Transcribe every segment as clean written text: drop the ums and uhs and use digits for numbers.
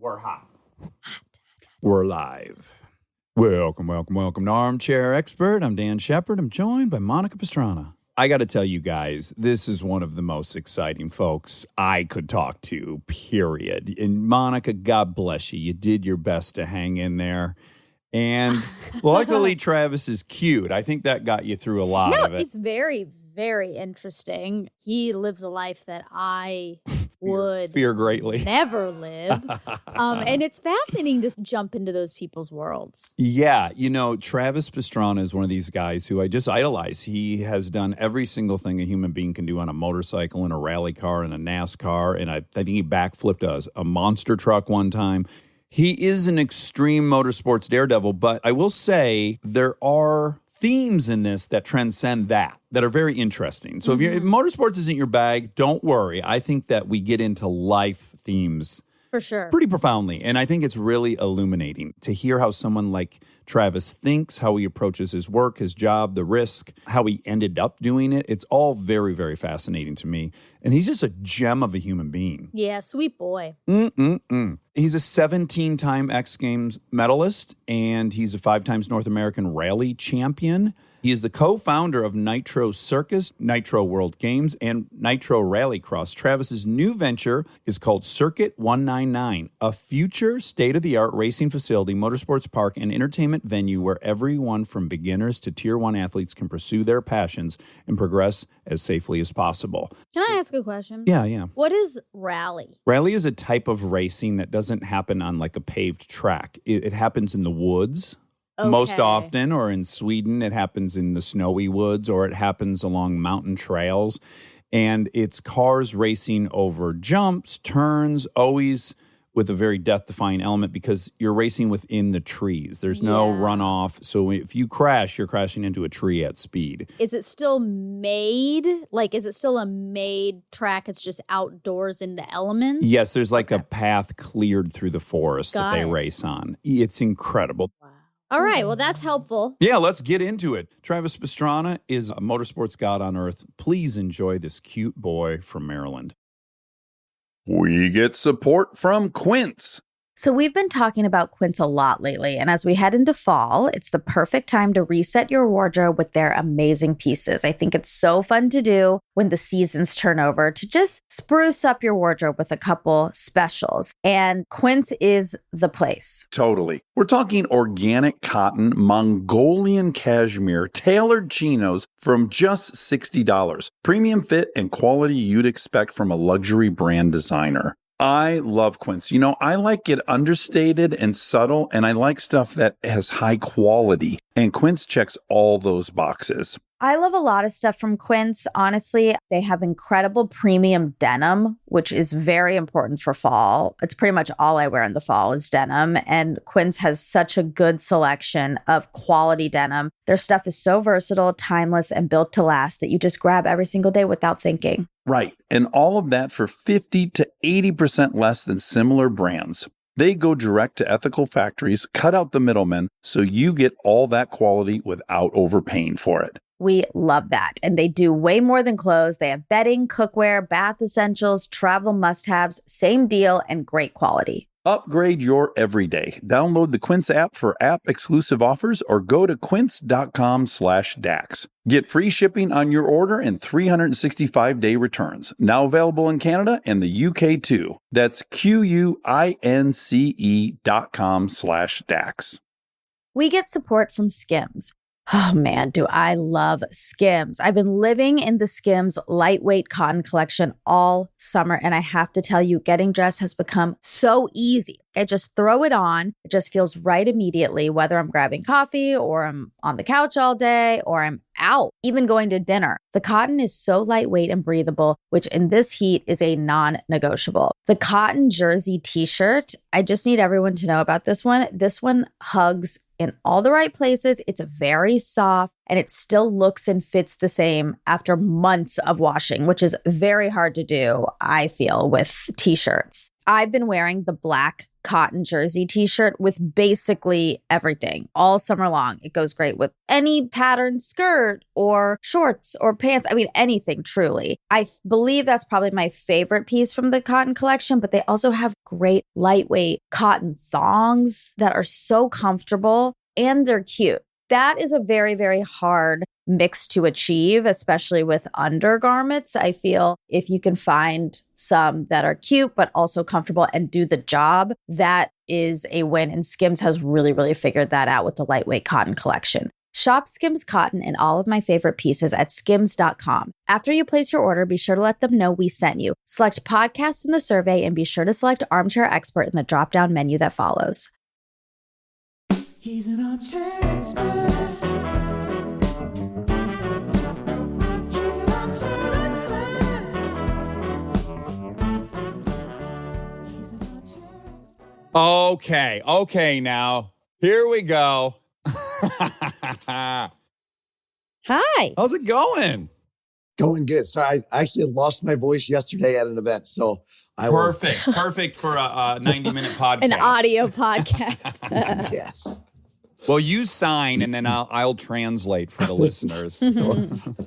We're hot. We're live. Welcome to Armchair Expert. I'm Dan Shepard. I'm joined by Monica Pastrana. I got to tell you guys, this is one of the most exciting folks I could talk to, period. And Monica, God bless you. You did your best to hang in there. And luckily, Travis is cute. I think that got you through a lot of it. No, it's very, very interesting. He lives a life that I would fear greatly. Never live. And it's fascinating to jump into those people's worlds. Yeah. You know, Travis Pastrana is one of these guys who I just idolize. He has done every single thing a human being can do on a motorcycle, in a rally car, in a NASCAR. And I think he backflipped a monster truck one time. He is an extreme motorsports daredevil, but I will say there are themes in this that transcend that are very interesting. So if motorsports isn't your bag, don't worry. I think that we get into life themes for sure pretty profoundly. And I think it's really illuminating to hear how someone like Travis thinks, how he approaches his work, his job, the risk, how he ended up doing it. It's all very, very fascinating to me. And he's just a gem of a human being. Yeah, sweet boy. He's a 17-time X Games medalist, and he's a 5 times North American Rally champion. He is the co-founder of Nitro Circus, Nitro World Games, and Nitro Rallycross. Travis's new venture is called Circuit 199, a future state-of-the-art racing facility, motorsports park, and entertainment venue where everyone from beginners to Tier 1 athletes can pursue their passions and progress as safely as possible. Can I ask a question? Yeah. What is rally? Rally is a type of racing that doesn't happen on like a paved track. It happens in the woods. Okay. Most often, or in Sweden, it happens in the snowy woods, or it happens along mountain trails. And it's cars racing over jumps, turns, always with a very death-defying element because you're racing within the trees. There's no runoff. So if you crash, you're crashing into a tree at speed. Is it still made? Like, is it still a made track? It's just outdoors in the elements? Yes, there's like a path cleared through the forest that they race on. It's incredible. Wow. All right, well, that's helpful. Yeah, let's get into it. Travis Pastrana is a motorsports god on earth. Please enjoy this cute boy from Maryland. We get support from Quince. So we've been talking about Quince a lot lately, and as we head into fall, it's the perfect time to reset your wardrobe with their amazing pieces. I think it's so fun to do when the seasons turn over to just spruce up your wardrobe with a couple specials, and Quince is the place. Totally. We're talking organic cotton, Mongolian cashmere, tailored chinos from just $60. Premium fit and quality you'd expect from a luxury brand designer. I love Quince. You know, I like it understated and subtle, and I like stuff that has high quality. And Quince checks all those boxes. I love a lot of stuff from Quince. Honestly, they have incredible premium denim, which is very important for fall. It's pretty much all I wear in the fall is denim. And Quince has such a good selection of quality denim. Their stuff is so versatile, timeless, and built to last that you just grab every single day without thinking. Right. And all of that for 50 to 80% less than similar brands. They go direct to ethical factories, cut out the middlemen, so you get all that quality without overpaying for it. We love that. And they do way more than clothes. They have bedding, cookware, bath essentials, travel must-haves, same deal, and great quality. Upgrade your everyday. Download the Quince app for app-exclusive offers or go to quince.com/dax. Get free shipping on your order and 365-day returns. Now available in Canada and the UK too. That's QUINCE.com/dax. We get support from Skims. Oh man, do I love Skims. I've been living in the Skims lightweight cotton collection all summer, and I have to tell you, getting dressed has become so easy. I just throw it on. It just feels right immediately, whether I'm grabbing coffee or I'm on the couch all day or I'm out, even going to dinner. The cotton is so lightweight and breathable, which in this heat is a non-negotiable. The cotton jersey t-shirt, I just need everyone to know about this one. This one hugs in all the right places. It's very soft and it still looks and fits the same after months of washing, which is very hard to do, I feel, with t-shirts. I've been wearing the black cotton jersey t-shirt with basically everything all summer long. It goes great with any patterned skirt or shorts or pants. I mean, anything, truly. I believe that's probably my favorite piece from the cotton collection, but they also have great lightweight cotton thongs that are so comfortable and they're cute. That is a very, very hard mix to achieve, especially with undergarments. I feel if you can find some that are cute, but also comfortable and do the job, that is a win. And Skims has really, really figured that out with the lightweight cotton collection. Shop Skims Cotton and all of my favorite pieces at skims.com. After you place your order, be sure to let them know we sent you. Select podcast in the survey and be sure to select Armchair Expert in the drop-down menu that follows. He's an armchair expert. He's an armchair expert. He's an armchair expert. Okay, now. Here we go. Hi. How's it going? Going good. Sorry, I actually lost my voice yesterday at an event, so I Perfect for a 90-minute podcast. An audio podcast. Yes. Well, you sign, and then I'll translate for the listeners.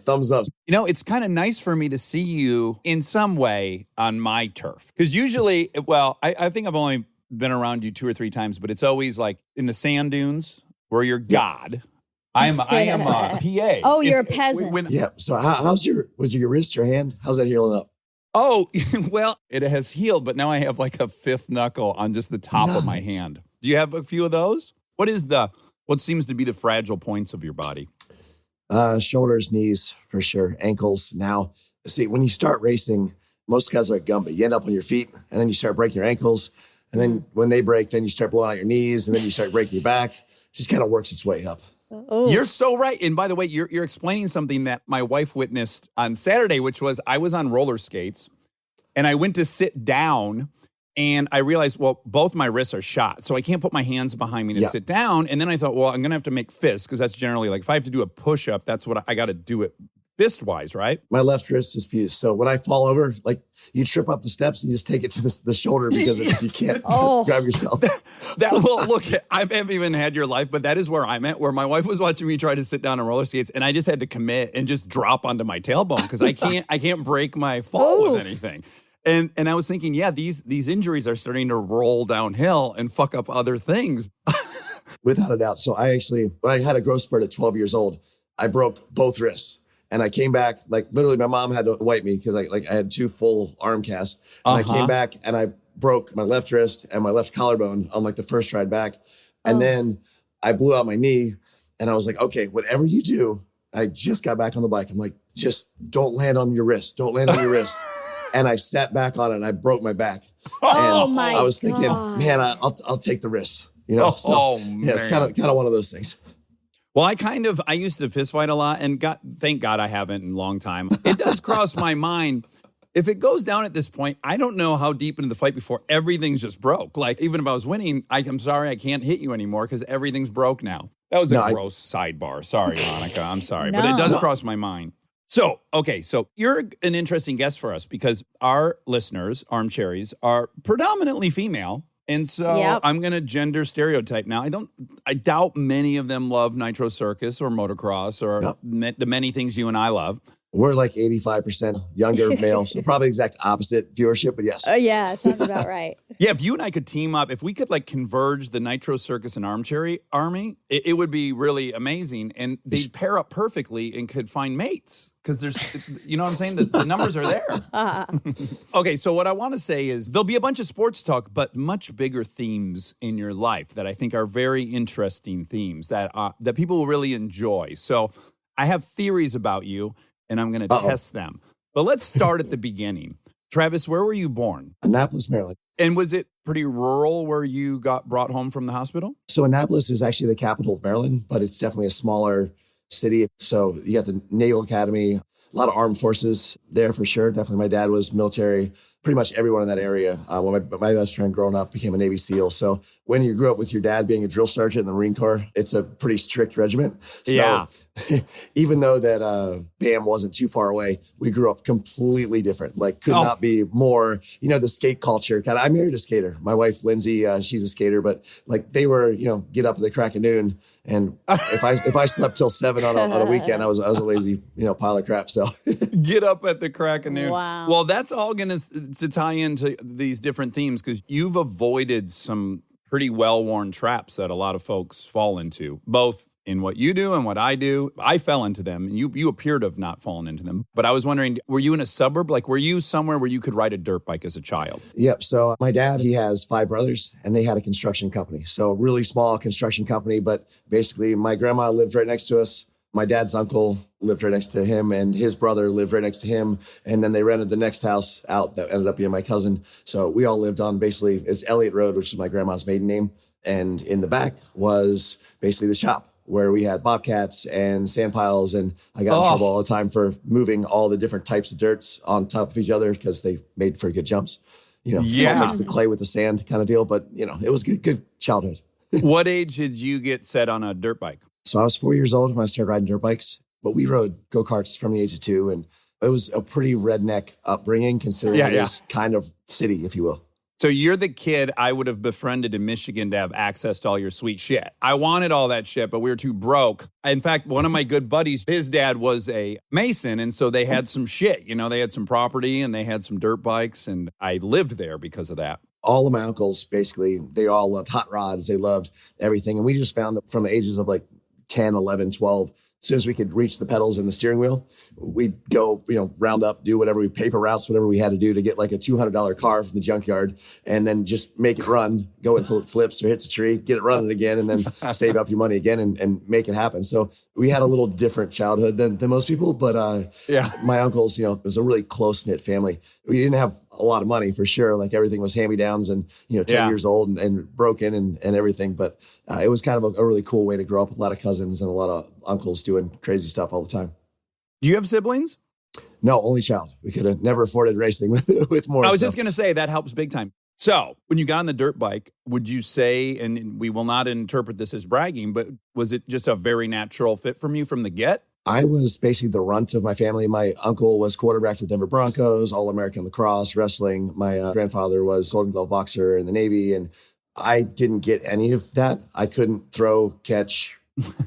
Thumbs up. You know, it's kind of nice for me to see you in some way on my turf. Because usually, well, I think I've only been around you 2 or 3 times, but it's always like in the sand dunes where you're God. I am a PA. Oh, you're a peasant. Yeah. So was your wrist, your hand? How's that healing up? Oh, well, it has healed, but now I have like a 5th knuckle on just the top of my hand. Do you have a few of those? What seems to be the fragile points of your body? Shoulders, knees, for sure. Ankles. Now, see, when you start racing, most guys are like Gumby. You end up on your feet, and then you start breaking your ankles. And then when they break, then you start blowing out your knees, and then you start breaking your back. It just kind of works its way up. Oh. You're so right. And by the way, you're explaining something that my wife witnessed on Saturday, which was I was on roller skates, and I went to sit down, and I realized, well, both my wrists are shot, so I can't put my hands behind me to sit down. And then I thought, well, I'm going to have to make fists because that's generally like if I have to do a push-up, that's what I got to do it fist-wise, right? My left wrist is fused. So when I fall over, like you trip up the steps and you just take it to the shoulder because you can't grab yourself. I haven't even had your life, but that is where I'm at, where my wife was watching me try to sit down on roller skates, and I just had to commit and just drop onto my tailbone because I can't break my fall with anything. And I was thinking, yeah, these injuries are starting to roll downhill and fuck up other things. Without a doubt. So when I had a growth spurt at 12 years old, I broke both wrists. And I came back, like literally my mom had to wipe me because I had 2 full arm casts. And I came back and I broke my left wrist and my left collarbone on like the first ride back. And then I blew out my knee and I was like, okay, whatever you do, I just got back on the bike. I'm like, just don't land on your wrist. Don't land on your wrist. And I sat back on it and I broke my back. Oh and my I was thinking, man, I'll take the risk. You know, yeah, it's kind of one of those things. Well, I used to fist fight a lot, and thank God I haven't in a long time. It does cross my mind. If it goes down at this point, I don't know how deep into the fight before everything's just broke. Like, even if I was winning, I'm sorry, I can't hit you anymore because everything's broke now. That was a gross sidebar. Sorry, Monica. I'm sorry. But it does cross my mind. So, okay, so you're an interesting guest for us because our listeners, Armcharies, are predominantly female. And so I'm going to gender stereotype now. I doubt many of them love Nitro Circus or motocross or the many things you and I love. We're like 85% younger male, so probably exact opposite viewership, but yes. Yeah, sounds about right. Yeah, if you and I could team up, if we could like converge the Nitro Circus and Armchair Army, it would be really amazing. And they'd pair up perfectly and could find mates. Because there's, you know what I'm saying? The numbers are there. Okay, so what I want to say is there'll be a bunch of sports talk, but much bigger themes in your life that I think are very interesting themes that people will really enjoy. So I have theories about you, and I'm going to test them. But let's start at the beginning. Travis, where were you born? Annapolis, Maryland. And was it pretty rural where you got brought home from the hospital? So Annapolis is actually the capital of Maryland, but it's definitely a smaller city. So you got the Naval Academy, a lot of armed forces there for sure. Definitely my dad was military, pretty much everyone in that area. When my best friend growing up became a Navy SEAL. So when you grew up with your dad being a drill sergeant in the Marine Corps, it's a pretty strict regiment. So even though that BAM wasn't too far away, we grew up completely different. Like, could not be more, the skate culture. I married a skater. My wife, Lindsay, she's a skater, but like they were, get up at the crack of noon. And if I slept till 7 on a weekend, I was a lazy, pile of crap. So get up at the crack of noon. Wow. Well, that's all going to tie into these different themes because you've avoided some pretty well-worn traps that a lot of folks fall into, both in what you do and what I do. I fell into them, and you appear to have not fallen into them. But I was wondering, were you in a suburb? Like, were you somewhere where you could ride a dirt bike as a child? Yep. So my dad, he has 5 brothers, and they had a construction company. So really small construction company, but basically my grandma lived right next to us. My dad's uncle lived right next to him, and his brother lived right next to him. And then they rented the next house out that ended up being my cousin. So we all lived on basically, it's Elliott Road, which is my grandma's maiden name. And in the back was basically the shop, where we had bobcats and sand piles, and I got in trouble all the time for moving all the different types of dirts on top of each other because they made for good jumps. Mix the clay with the sand kind of deal, but it was good childhood. What age did you get set on a dirt bike? So I was 4 years old when I started riding dirt bikes, but we rode go-karts from the age of 2, and it was a pretty redneck upbringing considering it is kind of city, if you will. So you're the kid I would have befriended in Michigan to have access to all your sweet shit. I wanted all that shit, but we were too broke. In fact, one of my good buddies, his dad was a mason, and so they had some shit. They had some property, and they had some dirt bikes, and I lived there because of that. All of my uncles, basically, they all loved hot rods. They loved everything. And we just found that from the ages of like 10, 11, 12, as soon as we could reach the pedals and the steering wheel, we'd go, round up, do whatever we paper routes, whatever we had to do to get like a $200 car from the junkyard, and then just make it run, go until it flips or hits a tree, get it running again, and then save up your money again and make it happen. So we had a little different childhood than most people, but my uncles, it was a really close-knit family. We didn't have a lot of money for sure. Like everything was hand-me-downs and, 10 years old and broken and everything. But it was kind of a really cool way to grow up with a lot of cousins and a lot of uncles doing crazy stuff all the time. Do you have siblings? No, only child. We could have never afforded racing with more. I was just going to say that helps big time. So when you got on the dirt bike, would you say, and we will not interpret this as bragging, but was it just a very natural fit from you from the get? I was basically the runt of my family. My uncle was quarterback for Denver Broncos, All-American lacrosse, wrestling. My grandfather was Golden Glove boxer in the Navy, and I didn't get any of that. I couldn't throw, catch,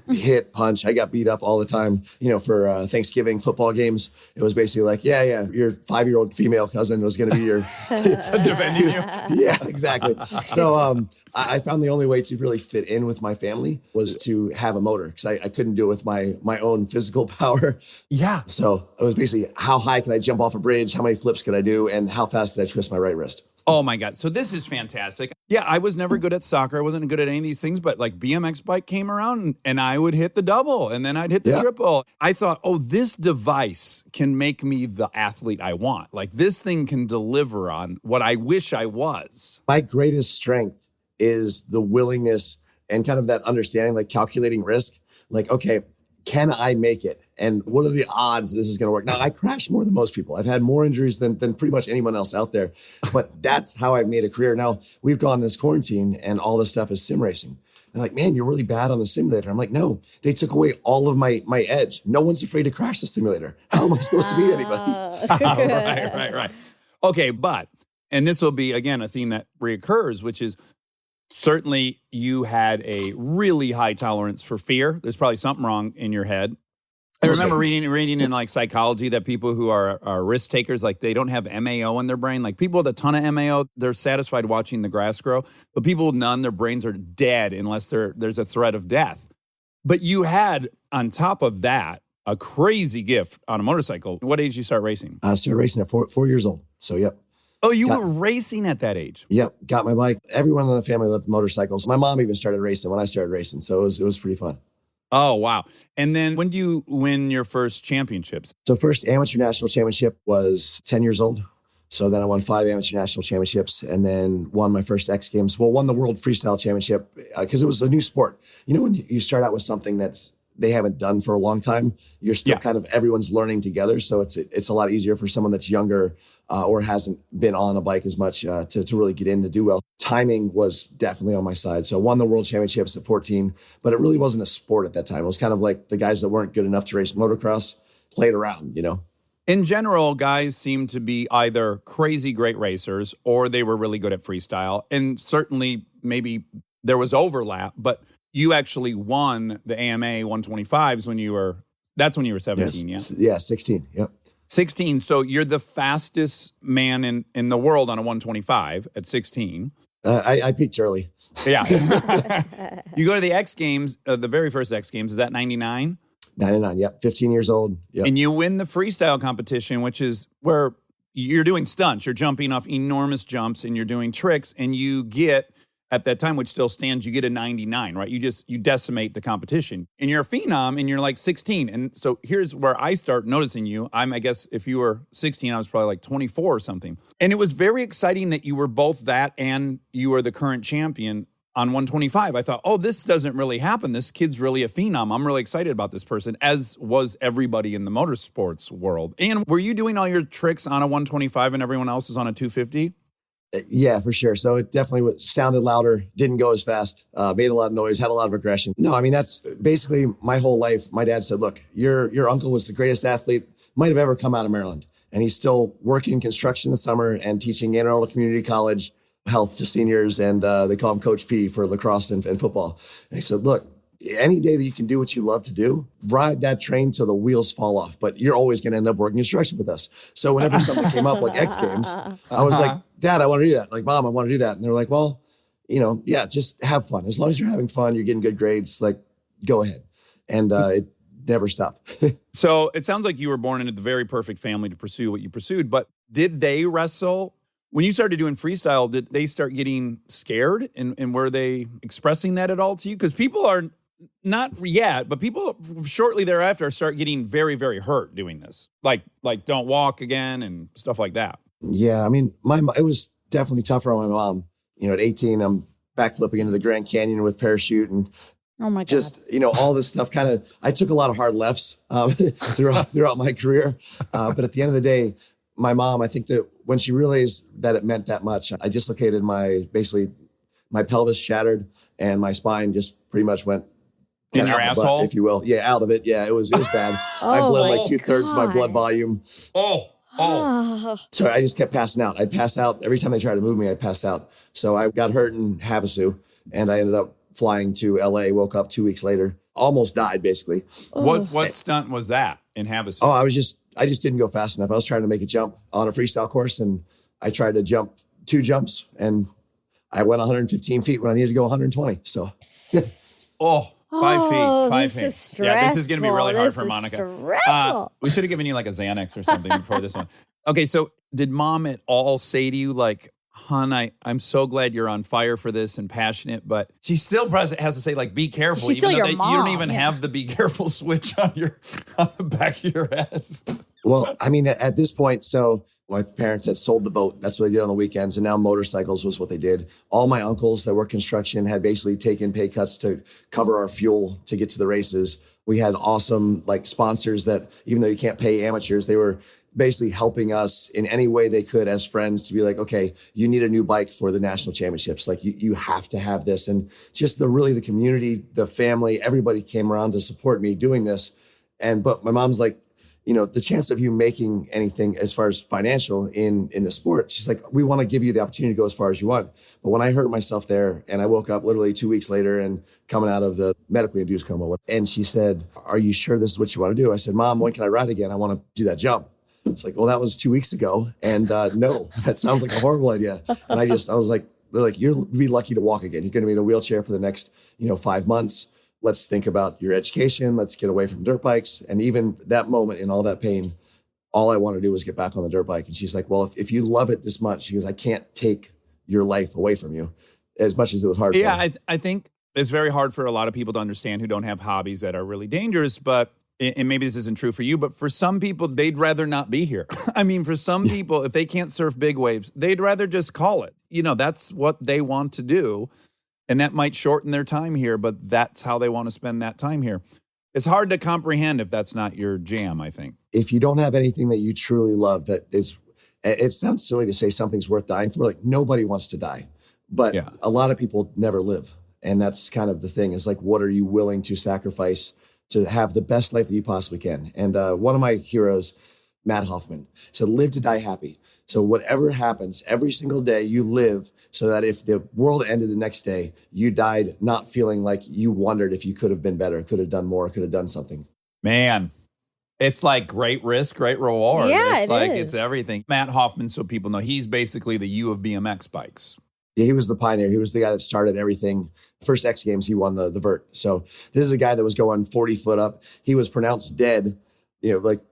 hit, punch. I got beat up all the time, for Thanksgiving football games. It was basically like, your 5-year-old female cousin was going to be your defending you. Yeah, exactly. So I found the only way to really fit in with my family was to have a motor because I couldn't do it with my own physical power. Yeah. So it was basically how high can I jump off a bridge? How many flips could I do? And how fast did I twist my right wrist? Oh my God. So this is fantastic. Yeah, I was never good at soccer. I wasn't good at any of these things, but like BMX bike came around and I would hit the double and then I'd hit the triple. I thought, this device can make me the athlete I want. Like this thing can deliver on what I wish I was. My greatest strength is the willingness and kind of that understanding, like calculating risk. Like, okay, can I make it? And what are the odds this is going to work? Now, I crash more than most people. I've had more injuries than pretty much anyone else out there. But that's how I've made a career. Now, we've gone this quarantine and all this stuff is sim racing. They're like, man, you're really bad on the simulator. I'm like, no, they took away all of my edge. No one's afraid to crash the simulator. How am I supposed to beat anybody? Right. Okay, and this will be, again, a theme that reoccurs, which is certainly you had a really high tolerance for fear. There's probably something wrong in your head. I remember reading in like psychology that people who are risk takers, like they don't have MAO in their brain. Like people with a ton of MAO, they're satisfied watching the grass grow. But people with none, their brains are dead unless there's a threat of death. But you had, on top of that, a crazy gift on a motorcycle. What age did you start racing? I started racing at 4 years old. So, yep. Oh, you were racing at that age? Yep. Got my bike. Everyone in the family loved motorcycles. My mom even started racing when I started racing. So it was pretty fun. Oh, wow. And then when do you win your first championships? So first amateur national championship was 10 years old. So then I won 5 amateur national championships and then won my first X Games. Well, won the World Freestyle Championship because it was a new sport. When you start out with something that's they haven't done for a long time. You're still kind of, everyone's learning together. So it's a lot easier for someone that's younger or hasn't been on a bike as much to really get in to do well. Timing was definitely on my side. So I won the world championships at 14, but it really wasn't a sport at that time. It was kind of like the guys that weren't good enough to race motocross played around, you know? In general, guys seem to be either crazy great racers or they were really good at freestyle. And certainly maybe there was overlap, but you actually won the AMA 125s when you were 17, yes. Yeah, 16. Yep. 16. So you're the fastest man in the world on a 125 at 16. I peaked early. Yeah. You go to the X Games, the very first X Games, is that 99? 99, yep. 15 years old. Yep. And you win the freestyle competition, which is where you're doing stunts. You're jumping off enormous jumps and you're doing tricks. And you get, at that time, which still stands, you get a 99, right? You decimate the competition. And you're a phenom and you're like 16. And so here's where I start noticing you. I guess if you were 16, I was probably like 24 or something. And it was very exciting that you were both that and you were the current champion on 125. I thought, oh, this doesn't really happen. This kid's really a phenom. I'm really excited about this person, as was everybody in the motorsports world. And were you doing all your tricks on a 125 and everyone else is on a 250? Yeah, for sure. So it definitely sounded louder, didn't go as fast, made a lot of noise, had a lot of aggression. No, I mean, that's basically my whole life. My dad said, look, your uncle was the greatest athlete might have ever come out of Maryland. And he's still working in construction this summer and teaching Anne Arundel Community College health to seniors, and they call him Coach P for lacrosse and football. And he said, look, any day that you can do what you love to do, ride that train till the wheels fall off, but you're always going to end up working construction with us. So whenever something came up like X Games, I was like, Dad, I want to do that. Like, Mom, I want to do that. And they're like, well, you know, yeah, just have fun. As long as you're having fun, you're getting good grades, like, go ahead. And it never stopped. So it sounds like you were born into the very perfect family to pursue what you pursued, but did they wrestle? When you started doing freestyle, did they start getting scared? And were they expressing that at all to you? Because people are, not yet, but people shortly thereafter start getting very, very hurt doing this. Like don't walk again and stuff like that. Yeah, I mean, it was definitely tougher on my mom. You know, at 18, I'm backflipping into the Grand Canyon with parachute and Oh my God. Just, you know, all this stuff kind of, I took a lot of hard lefts throughout my career. But at the end of the day, my mom, I think that when she realized that it meant that much, I dislocated my pelvis shattered and my spine just pretty much went in your asshole, if you will. Yeah, out of it. Yeah, it was bad. I bled like 2/3 my blood volume. So I just kept passing out. I'd pass out every time they tried to move me. I'd pass out. So I got hurt in Havasu, and I ended up flying to LA. Woke up 2 weeks later, almost died basically. What stunt was that in Havasu? Oh, I just didn't go fast enough. I was trying to make a jump on a freestyle course, and I tried to jump 2 jumps, and I went 115 feet when I needed to go 120. So, 5 feet. 5 this feet. is stressful. Yeah, this is going to be really hard for This is Monica. stressful. We should have given you like a Xanax or something before this one. Okay, so did Mom at all say to you, like, hon, I'm so glad you're on fire for this and passionate, but she still has to say, like, be careful. She's still your you mom, don't even have the be careful switch on the back of your head. well, I mean, at this point, so my parents had sold the boat. That's what they did on the weekends. And now motorcycles was what they did. All my uncles that work construction had basically taken pay cuts to cover our fuel to get to the races. We had awesome like sponsors that, even though you can't pay amateurs, they were basically helping us in any way they could as friends to be like, okay, you need a new bike for the national championships. Like you have to have this. And just the community, the family, everybody came around to support me doing this. But my mom's like, you know, the chance of you making anything as far as financial in the sport, she's like, we want to give you the opportunity to go as far as you want. But when I hurt myself there and I woke up literally 2 weeks later and coming out of the medically induced coma, and she said, are you sure this is what you want to do? I said, Mom, when can I ride again? I want to do that jump. It's like, well, that was 2 weeks ago. And no, that sounds like a horrible idea. And I was like, they're like, you'll be lucky to walk again. You're going to be in a wheelchair for the next, 5 months. Let's think about your education. Let's get away from dirt bikes. And even that moment in all that pain, all I want to do was get back on the dirt bike. And she's like, well, if you love it this much, she goes, I can't take your life away from you, as much as it was hard for me. I think it's very hard for a lot of people to understand who don't have hobbies that are really dangerous, but and maybe this isn't true for you, but for some people, they'd rather not be here. I mean, for some people, if they can't surf big waves, they'd rather just call it. That's what they want to do. And that might shorten their time here, but that's how they want to spend that time here. It's hard to comprehend if that's not your jam, I think. If you don't have anything that you truly love, it sounds silly to say something's worth dying for. Like nobody wants to die, but a lot of people never live. And that's kind of the thing is like, what are you willing to sacrifice to have the best life that you possibly can? And one of my heroes, Matt Hoffman, said, live to die happy. So whatever happens, every single day you live so that if the world ended the next day, you died not feeling like you wondered if you could have been better, could have done more, could have done something. Man, it's like great risk, great reward. Yeah, It's everything. Matt Hoffman, so people know, he's basically the U of BMX bikes. Yeah, he was the pioneer. He was the guy that started everything. First X Games, he won the vert. So this is a guy that was going 40 foot up. He was pronounced dead, like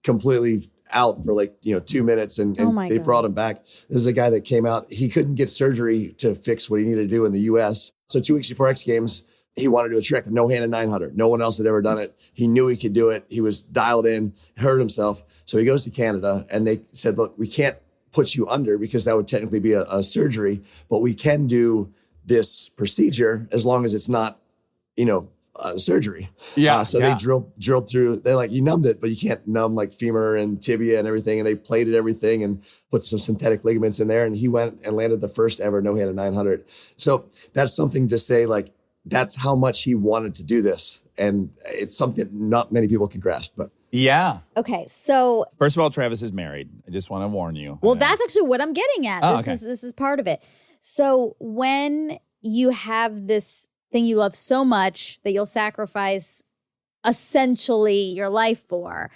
completely out for 2 minutes and they brought him back. This is a guy that came out. He couldn't get surgery to fix what he needed to do in the US. So 2 weeks before X Games, he wanted to do a trick, no-handed 900. No one else had ever done it. He knew he could do it. He was dialed in, hurt himself. So he goes to Canada and they said, look, we can't put you under because that would technically be a surgery, but we can do this procedure as long as it's not, surgery. They drilled through, they're like, you numbed it, but you can't numb like femur and tibia and everything. And they plated everything and put some synthetic ligaments in there. And he went and landed the first ever no-handed 900. So that's something to say, like, that's how much he wanted to do this. And it's something not many people can grasp, but. Yeah. Okay, so first of all, Travis is married. I just want to warn you. Well, that's actually what I'm getting at. Oh, This is part of it. So when you have this thing you love so much that you'll sacrifice essentially your life for,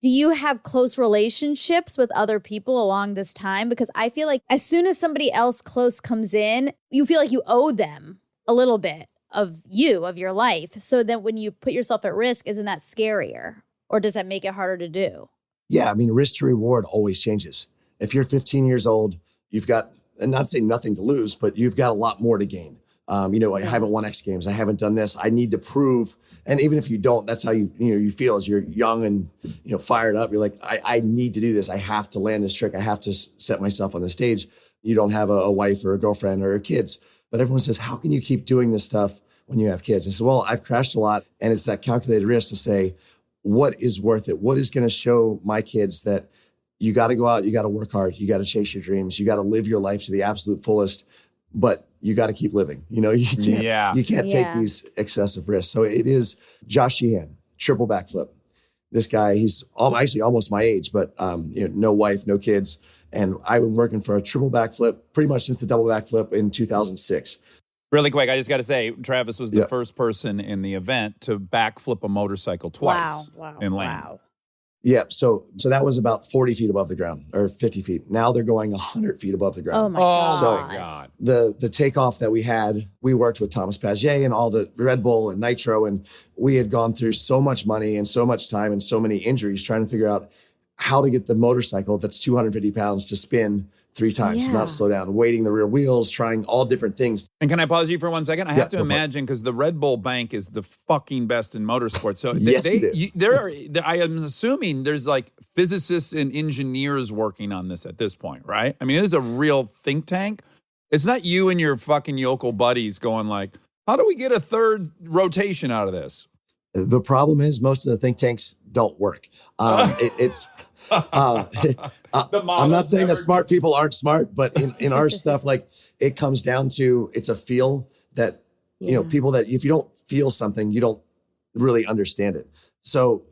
do you have close relationships with other people along this time? Because I feel like as soon as somebody else close comes in, you feel like you owe them a little bit of your life. So that when you put yourself at risk, isn't that scarier? Or does that make it harder to do? Yeah, I mean, risk to reward always changes. If you're 15 years old, you've got, and not saying nothing to lose, but you've got a lot more to gain. I haven't won X Games. I haven't done this. I need to prove. And even if you don't, that's how you feel as you're young and, fired up. You're like, I need to do this. I have to land this trick. I have to set myself on the stage. You don't have a wife or a girlfriend or kids. But everyone says, how can you keep doing this stuff when you have kids? I said, well, I've crashed a lot. And it's that calculated risk to say, what is worth it? What is going to show my kids that you got to go out, you got to work hard, you got to chase your dreams, you got to live your life to the absolute fullest, but you got to keep living. You can't take these excessive risks. So it is Josh Sheehan, triple backflip. This guy, he's actually almost my age, but no wife, no kids. And I've been working for a triple backflip pretty much since the double backflip in 2006. Really quick, I just got to say, Travis was the first person in the event to backflip a motorcycle twice and land. Wow. Yeah, so that was about 40 feet above the ground, or 50 feet. Now they're going 100 feet above the ground. Oh my God. The takeoff that we had, we worked with Thomas Paget and all the Red Bull and Nitro, and we had gone through so much money and so much time and so many injuries trying to figure out how to get the motorcycle that's 250 pounds to spin 3 times, not slow down, weighting the rear wheels, trying all different things. And can I pause you for 1 second? I have to imagine, because the Red Bull bank is the fucking best in motorsports. So I am assuming there's like physicists and engineers working on this at this point, right? I mean, it is a real think tank. It's not you and your fucking yokel buddies going like, how do we get a third rotation out of this? The problem is most of the think tanks don't work. I'm not saying that smart people aren't smart, but in our stuff, like it comes down to, it's a feel that, people that if you don't feel something, you don't really understand it. So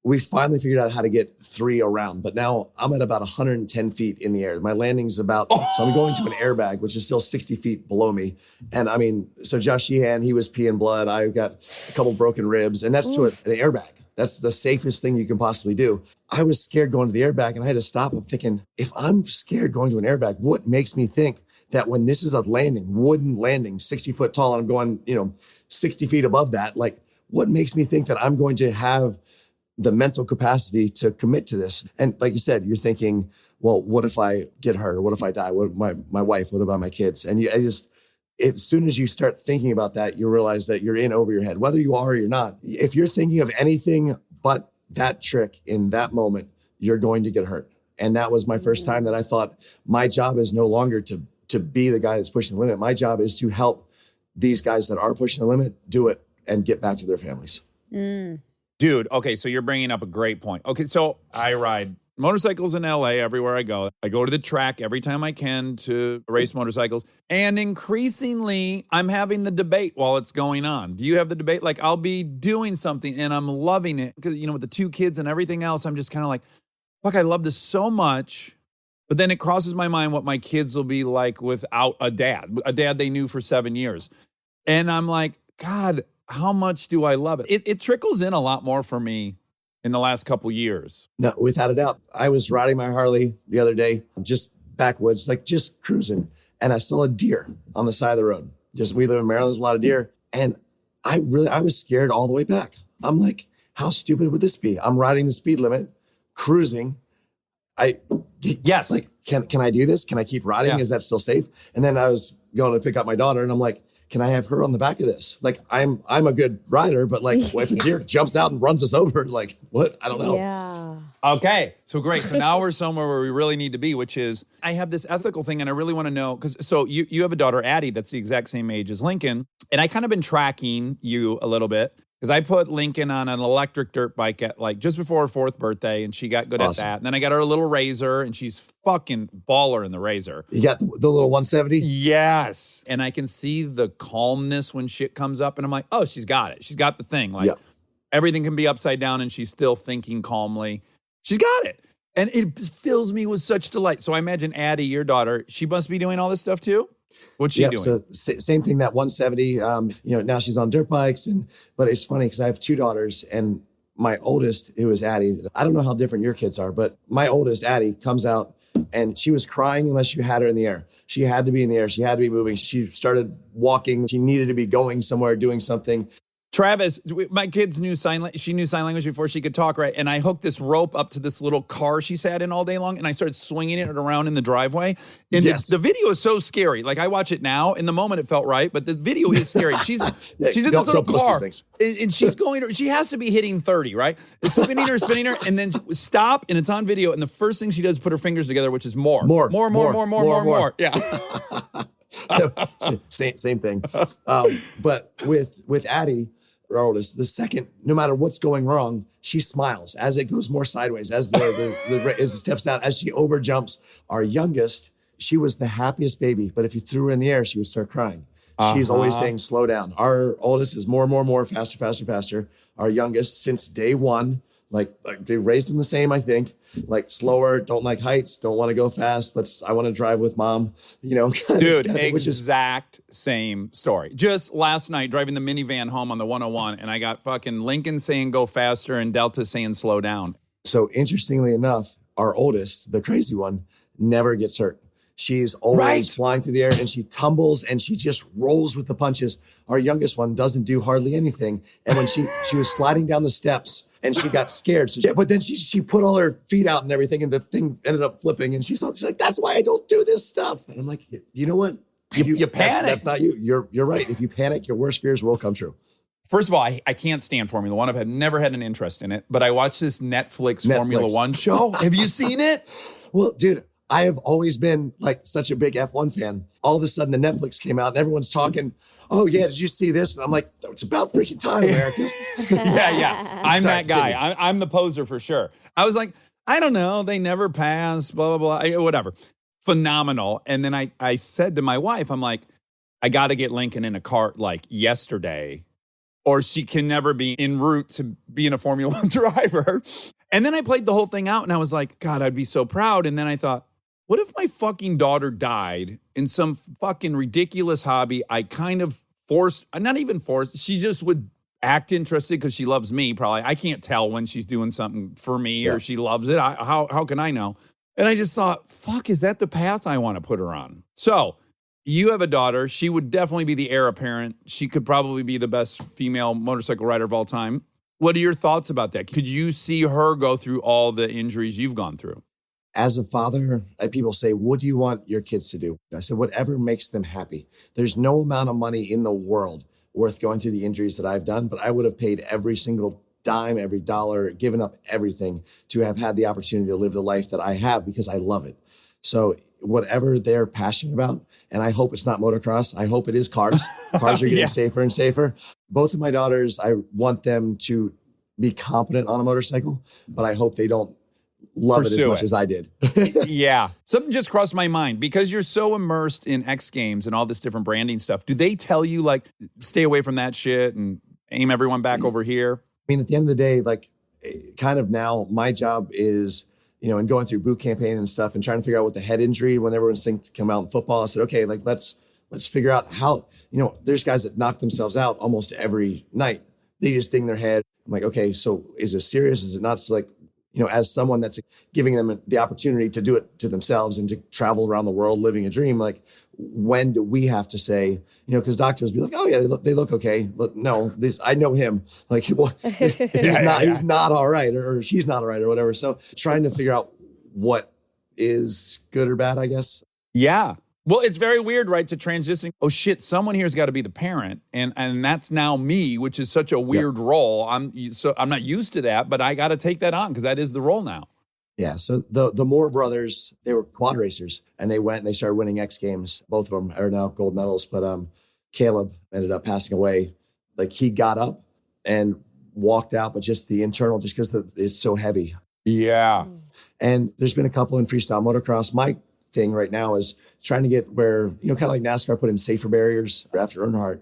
we finally figured out how to get 3 around, but now I'm at about 110 feet in the air. My landing's so I'm going to an airbag, which is still 60 feet below me. And I mean, so Josh Sheehan, he was peeing blood. I've got a couple broken ribs, and that's to an airbag. That's the safest thing you can possibly do. I was scared going to the airbag, and I had to stop. I'm thinking, if I'm scared going to an airbag, what makes me think that when this is a wooden landing, 60 foot tall, and I'm going, 60 feet above that, like what makes me think that I'm going to have the mental capacity to commit to this? And like you said, you're thinking, well, what if I get hurt? Or what if I die? What my wife? What about my kids? And as soon as you start thinking about that, you realize that you're in over your head, whether you are or you're not. If you're thinking of anything but that trick in that moment, you're going to get hurt. And that was my first time that I thought my job is no longer to be the guy that's pushing the limit. My job is to help these guys that are pushing the limit do it and get back to their families. Dude, okay, so you're bringing up a great point. Okay, so I ride motorcycles in LA everywhere I go. I go to the track every time I can to race motorcycles. And increasingly, I'm having the debate while it's going on. Do you have the debate? Like, I'll be doing something and I'm loving it. Because, with the 2 kids and everything else, I'm just kind of like, fuck, I love this so much. But then it crosses my mind what my kids will be like without a dad they knew for 7 years. And I'm like, God, how much do I love it? It trickles in a lot more for me in the last couple years. No, without a doubt. I was riding my Harley the other day, just backwoods, like just cruising. And I saw a deer on the side of the road. We live in Maryland, there's a lot of deer. And I was scared all the way back. I'm like, how stupid would this be? I'm riding the speed limit, cruising. Yes. Like, can I do this? Can I keep riding? Yeah. Is that still safe? And then I was going to pick up my daughter and I'm like, can I have her on the back of this? Like, I'm a good rider, but like, if a deer jumps out and runs us over, like, what? I don't know. Yeah. Okay, so great. So now we're somewhere where we really need to be, which is I have this ethical thing and I really want to know, so you have a daughter, Addie, that's the exact same age as Lincoln. And I kind of been tracking you a little bit because I put Lincoln on an electric dirt bike at like just before her 4th birthday and she got good at that. And then I got her a little Razor and she's fucking baller in the Razor. You got the little 170? Yes. And I can see the calmness when shit comes up and I'm like, oh, she's got it. She's got the thing. Like everything can be upside down and she's still thinking calmly. She's got it. And it fills me with such delight. So I imagine Addie, your daughter, she must be doing all this stuff too? What's she doing? So same thing, that 170, now she's on dirt bikes. But it's funny because I have 2 daughters and my oldest, it was Addie. I don't know how different your kids are, but my oldest, Addie, comes out and she was crying unless you had her in the air. She had to be in the air. She had to be moving. She started walking. She needed to be going somewhere, doing something. Travis, my kids knew she knew sign language before she could talk, right? And I hooked this rope up to this little car she sat in all day long, and I started swinging it around in the driveway. And the video is so scary. Like, I watch it now. In the moment, it felt right, but the video is scary. She's in this little car, and she's going. She has to be hitting 30, right? It's spinning her, and then stop, and it's on video. And the first thing she does is put her fingers together, which is more. Yeah. Same thing. But with Addie, our oldest, the second, no matter what's going wrong, she smiles as it goes more sideways, as as it steps out, as she overjumps. Our youngest, she was the happiest baby, but if you threw her in the air, she would start crying. She's always saying, slow down. Our oldest is more, faster. Our youngest, since day one, like they raised him the same, I think, like slower, don't like heights, don't want to go fast. I want to drive with mom, Dude, exact same story. Just last night, driving the minivan home on the 101, and I got fucking Lincoln saying go faster and Delta saying slow down. So interestingly enough, our oldest, the crazy one, never gets hurt. She's always flying through the air and she tumbles and she just rolls with the punches. Our youngest one doesn't do hardly anything. And when she was sliding down the steps and she got scared. But then she put all her feet out and everything and the thing ended up flipping. And she's like, that's why I don't do this stuff. And I'm like, you know what? You panic. That's not you. You're right. If you panic, your worst fears will come true. First of all, I can't stand Formula One. I've never had an interest in it, but I watched this Netflix Formula One show. Have you seen it? Well, dude, I have always been like such a big F1 fan. All of a sudden, the Netflix came out and everyone's talking, oh, yeah, did you see this? And I'm like, it's about freaking time, America. Yeah. I'm that guy. I'm the poser for sure. I was like, I don't know. They never pass, blah, blah, blah, whatever. Phenomenal. And then I said to my wife, I'm like, I got to get Lincoln in a cart like yesterday, or she can never be en route to being a Formula One driver. And then I played the whole thing out and I was like, God, I'd be so proud. And then I thought, what if my fucking daughter died in some fucking ridiculous hobby I kind of forced, not even forced, she just would act interested because she loves me probably. I can't tell when she's doing something for me or she loves it. How can I know? And I just thought, fuck, is that the path I want to put her on? So you have a daughter. She would definitely be the heir apparent. She could probably be the best female motorcycle rider of all time. What are your thoughts about that? Could you see her go through all the injuries you've gone through? As a father, people say, what do you want your kids to do? I said, whatever makes them happy. There's no amount of money in the world worth going through the injuries that I've done, but I would have paid every single dime, every dollar, given up everything to have had the opportunity to live the life that I have because I love it. So whatever they're passionate about. And I hope it's not motocross. I hope it is cars. Cars are getting Yeah. safer and safer. Both of my daughters, I want them to be competent on a motorcycle, but I hope they don't love it as Pursue much it. as I did. Yeah. Something just crossed my mind because you're so immersed in X Games and all this different branding stuff. Do they tell you like, stay away from that shit and aim everyone back over here? I mean, at the end of the day, like kind of now my job is, you know, and going through boot campaign and stuff and trying to figure out what the head injury, when everyone's thinking to come out in football, I said, okay, like let's figure out how, you know, there's guys that knock themselves out almost every night. They just ding their head. I'm like, okay, so is this serious? Is it not? So like, you know, as someone that's giving them the opportunity to do it to themselves and to travel around the world living a dream, like when do we have to say, you know, because doctors be like, oh yeah, they look okay, but no, I know him, like well, he's not all right, or she's not all right, or whatever. So trying to figure out what is good or bad, I guess. Yeah. Well, it's very weird, right? To transition. Oh shit, someone here's got to be the parent, and that's now me, which is such a weird role. I'm not used to that, but I got to take that on because that is the role now. Yeah. So the Moore brothers, they were quad racers, and they started winning X Games. Both of them are now gold medals, but Caleb ended up passing away. Like he got up and walked out, but just the internal, just because it's so heavy. Yeah. And there's been a couple in freestyle motocross. My thing right now is trying to get where, you know, kind of like NASCAR put in safer barriers after Earnhardt.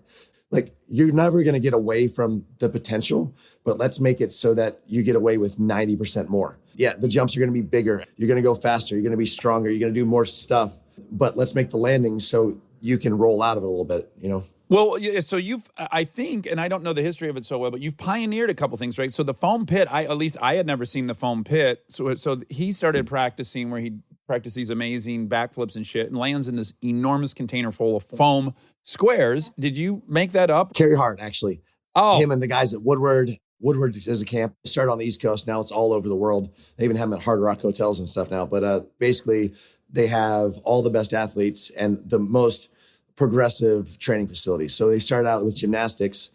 Like you're never going to get away from the potential, but let's make it so that you get away with 90% more. Yeah, the jumps are going to be bigger. You're going to go faster. You're going to be stronger. You're going to do more stuff, but let's make the landing so you can roll out of it a little bit, you know? Well, so I think, and I don't know the history of it so well, but you've pioneered a couple things, right? So the foam pit, I had never seen the foam pit. So he started practicing where he practiced these amazing backflips and shit and lands in this enormous container full of foam squares. Did you make that up? Kerry Hart, actually. Oh, Him and the guys at Woodward is a camp. Started on the East Coast. Now it's all over the world. They even have them at Hard Rock hotels and stuff now. But basically, they have all the best athletes and the most progressive training facilities. So they started out with gymnastics.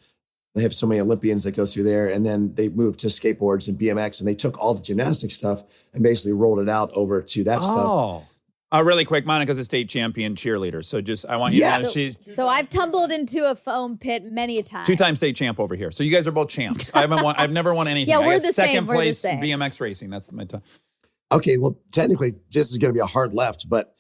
They have so many Olympians that go through there. And then they moved to skateboards and BMX. And they took all the gymnastic stuff and basically rolled it out over to that stuff. Really quick, Monica's a state champion cheerleader. So I want you to know she's So I've tumbled into a foam pit many a time. 2-time state champ over here. So you guys are both champs. I've never won anything. Yeah, I we're got the second same. We're the place same. in BMX racing. That's my time. Okay, well, technically, this is going to be a hard left, but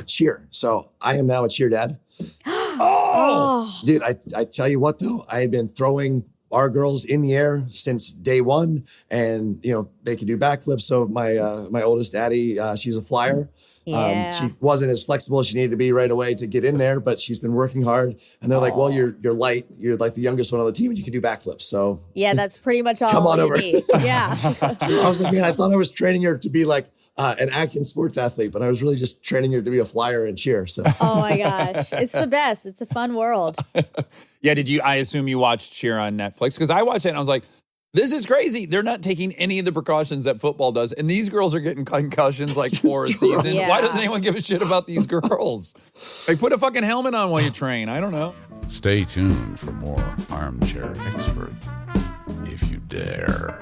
cheer. So I am now a cheer dad. Oh. Dude, I tell you what, though, I had been throwing our girls in the air since day one, and, you know, they can do backflips. So my oldest Addie, she's a flyer. Yeah. She wasn't as flexible as she needed to be right away to get in there, but she's been working hard. And they're like, well, you're light. You're like the youngest one on the team, and you can do backflips. So Yeah, that's pretty much all Come on you over. need. Yeah. I was like, man, I thought I was training her to be like an acting sports athlete, but I was really just training her to be a flyer and cheer. So Oh my gosh. It's the best. It's a fun world. Yeah, I assume you watched Cheer on Netflix? Because I watched it and I was like, this is crazy. They're not taking any of the precautions that football does. And these girls are getting concussions like for a season. Yeah. Why doesn't anyone give a shit about these girls? Like, put a fucking helmet on while you train. I don't know. Stay tuned for more Armchair Expert, if you dare.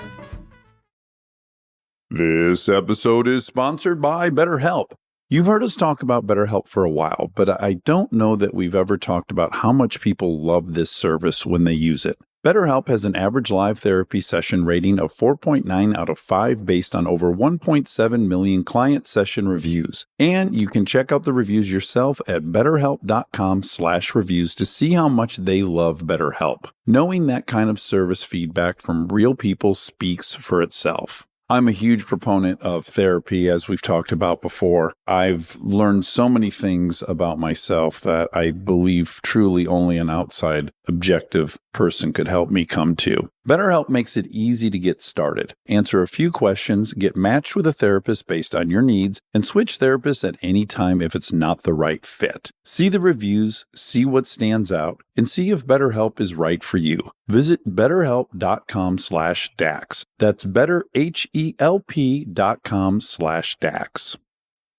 This episode is sponsored by BetterHelp. You've heard us talk about BetterHelp for a while, but I don't know that we've ever talked about how much people love this service when they use it. BetterHelp has an average live therapy session rating of 4.9 out of 5 based on over 1.7 million client session reviews. And you can check out the reviews yourself at betterhelp.com/reviews to see how much they love BetterHelp. Knowing that kind of service feedback from real people speaks for itself. I'm a huge proponent of therapy, as we've talked about before. I've learned so many things about myself that I believe truly only an outside, objective person could help me come to. BetterHelp makes it easy to get started. Answer a few questions, get matched with a therapist based on your needs, and switch therapists at any time if it's not the right fit. See the reviews, see what stands out, and see if BetterHelp is right for you. Visit betterhelp.com/Dax. That's betterhelp.com/Dax.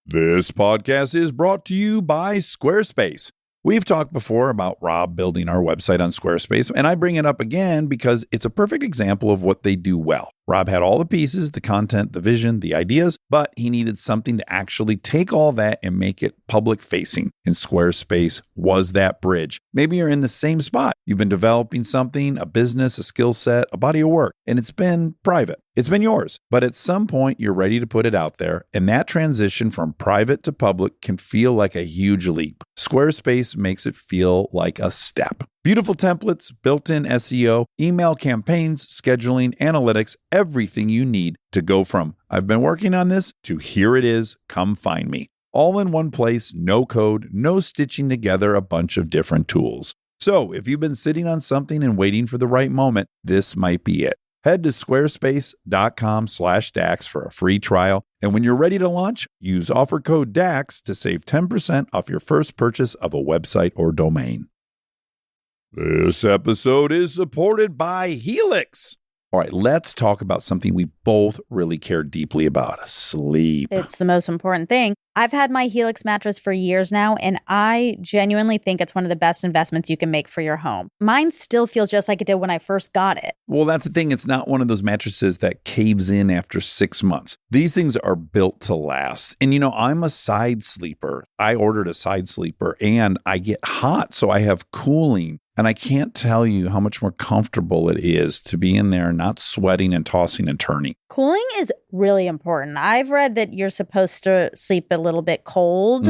This podcast is brought to you by Squarespace. We've talked before about Rob building our website on Squarespace, and I bring it up again because it's a perfect example of what they do well. Rob had all the pieces, the content, the vision, the ideas, but he needed something to actually take all that and make it public facing. And Squarespace was that bridge. Maybe you're in the same spot. You've been developing something, a business, a skill set, a body of work, and it's been private. It's been yours, but at some point you're ready to put it out there, and that transition from private to public can feel like a huge leap. Squarespace makes it feel like a step. Beautiful templates, built-in SEO, email campaigns, scheduling, analytics, everything you need to go from I've been working on this to here it is, come find me. All in one place, no code, no stitching together a bunch of different tools. So if you've been sitting on something and waiting for the right moment, this might be it. Head to squarespace.com/DAX for a free trial. And when you're ready to launch, use offer code DAX to save 10% off your first purchase of a website or domain. This episode is supported by Helix. All right, let's talk about something we both really care deeply about: sleep. It's the most important thing. I've had my Helix mattress for years now, and I genuinely think it's one of the best investments you can make for your home. Mine still feels just like it did when I first got it. Well, that's the thing. It's not one of those mattresses that caves in after 6 months. These things are built to last. And, I'm a side sleeper. I ordered a side sleeper and I get hot, so I have cooling. And I can't tell you how much more comfortable it is to be in there not sweating and tossing and turning. Cooling is really important. I've read that you're supposed to sleep a little bit cold.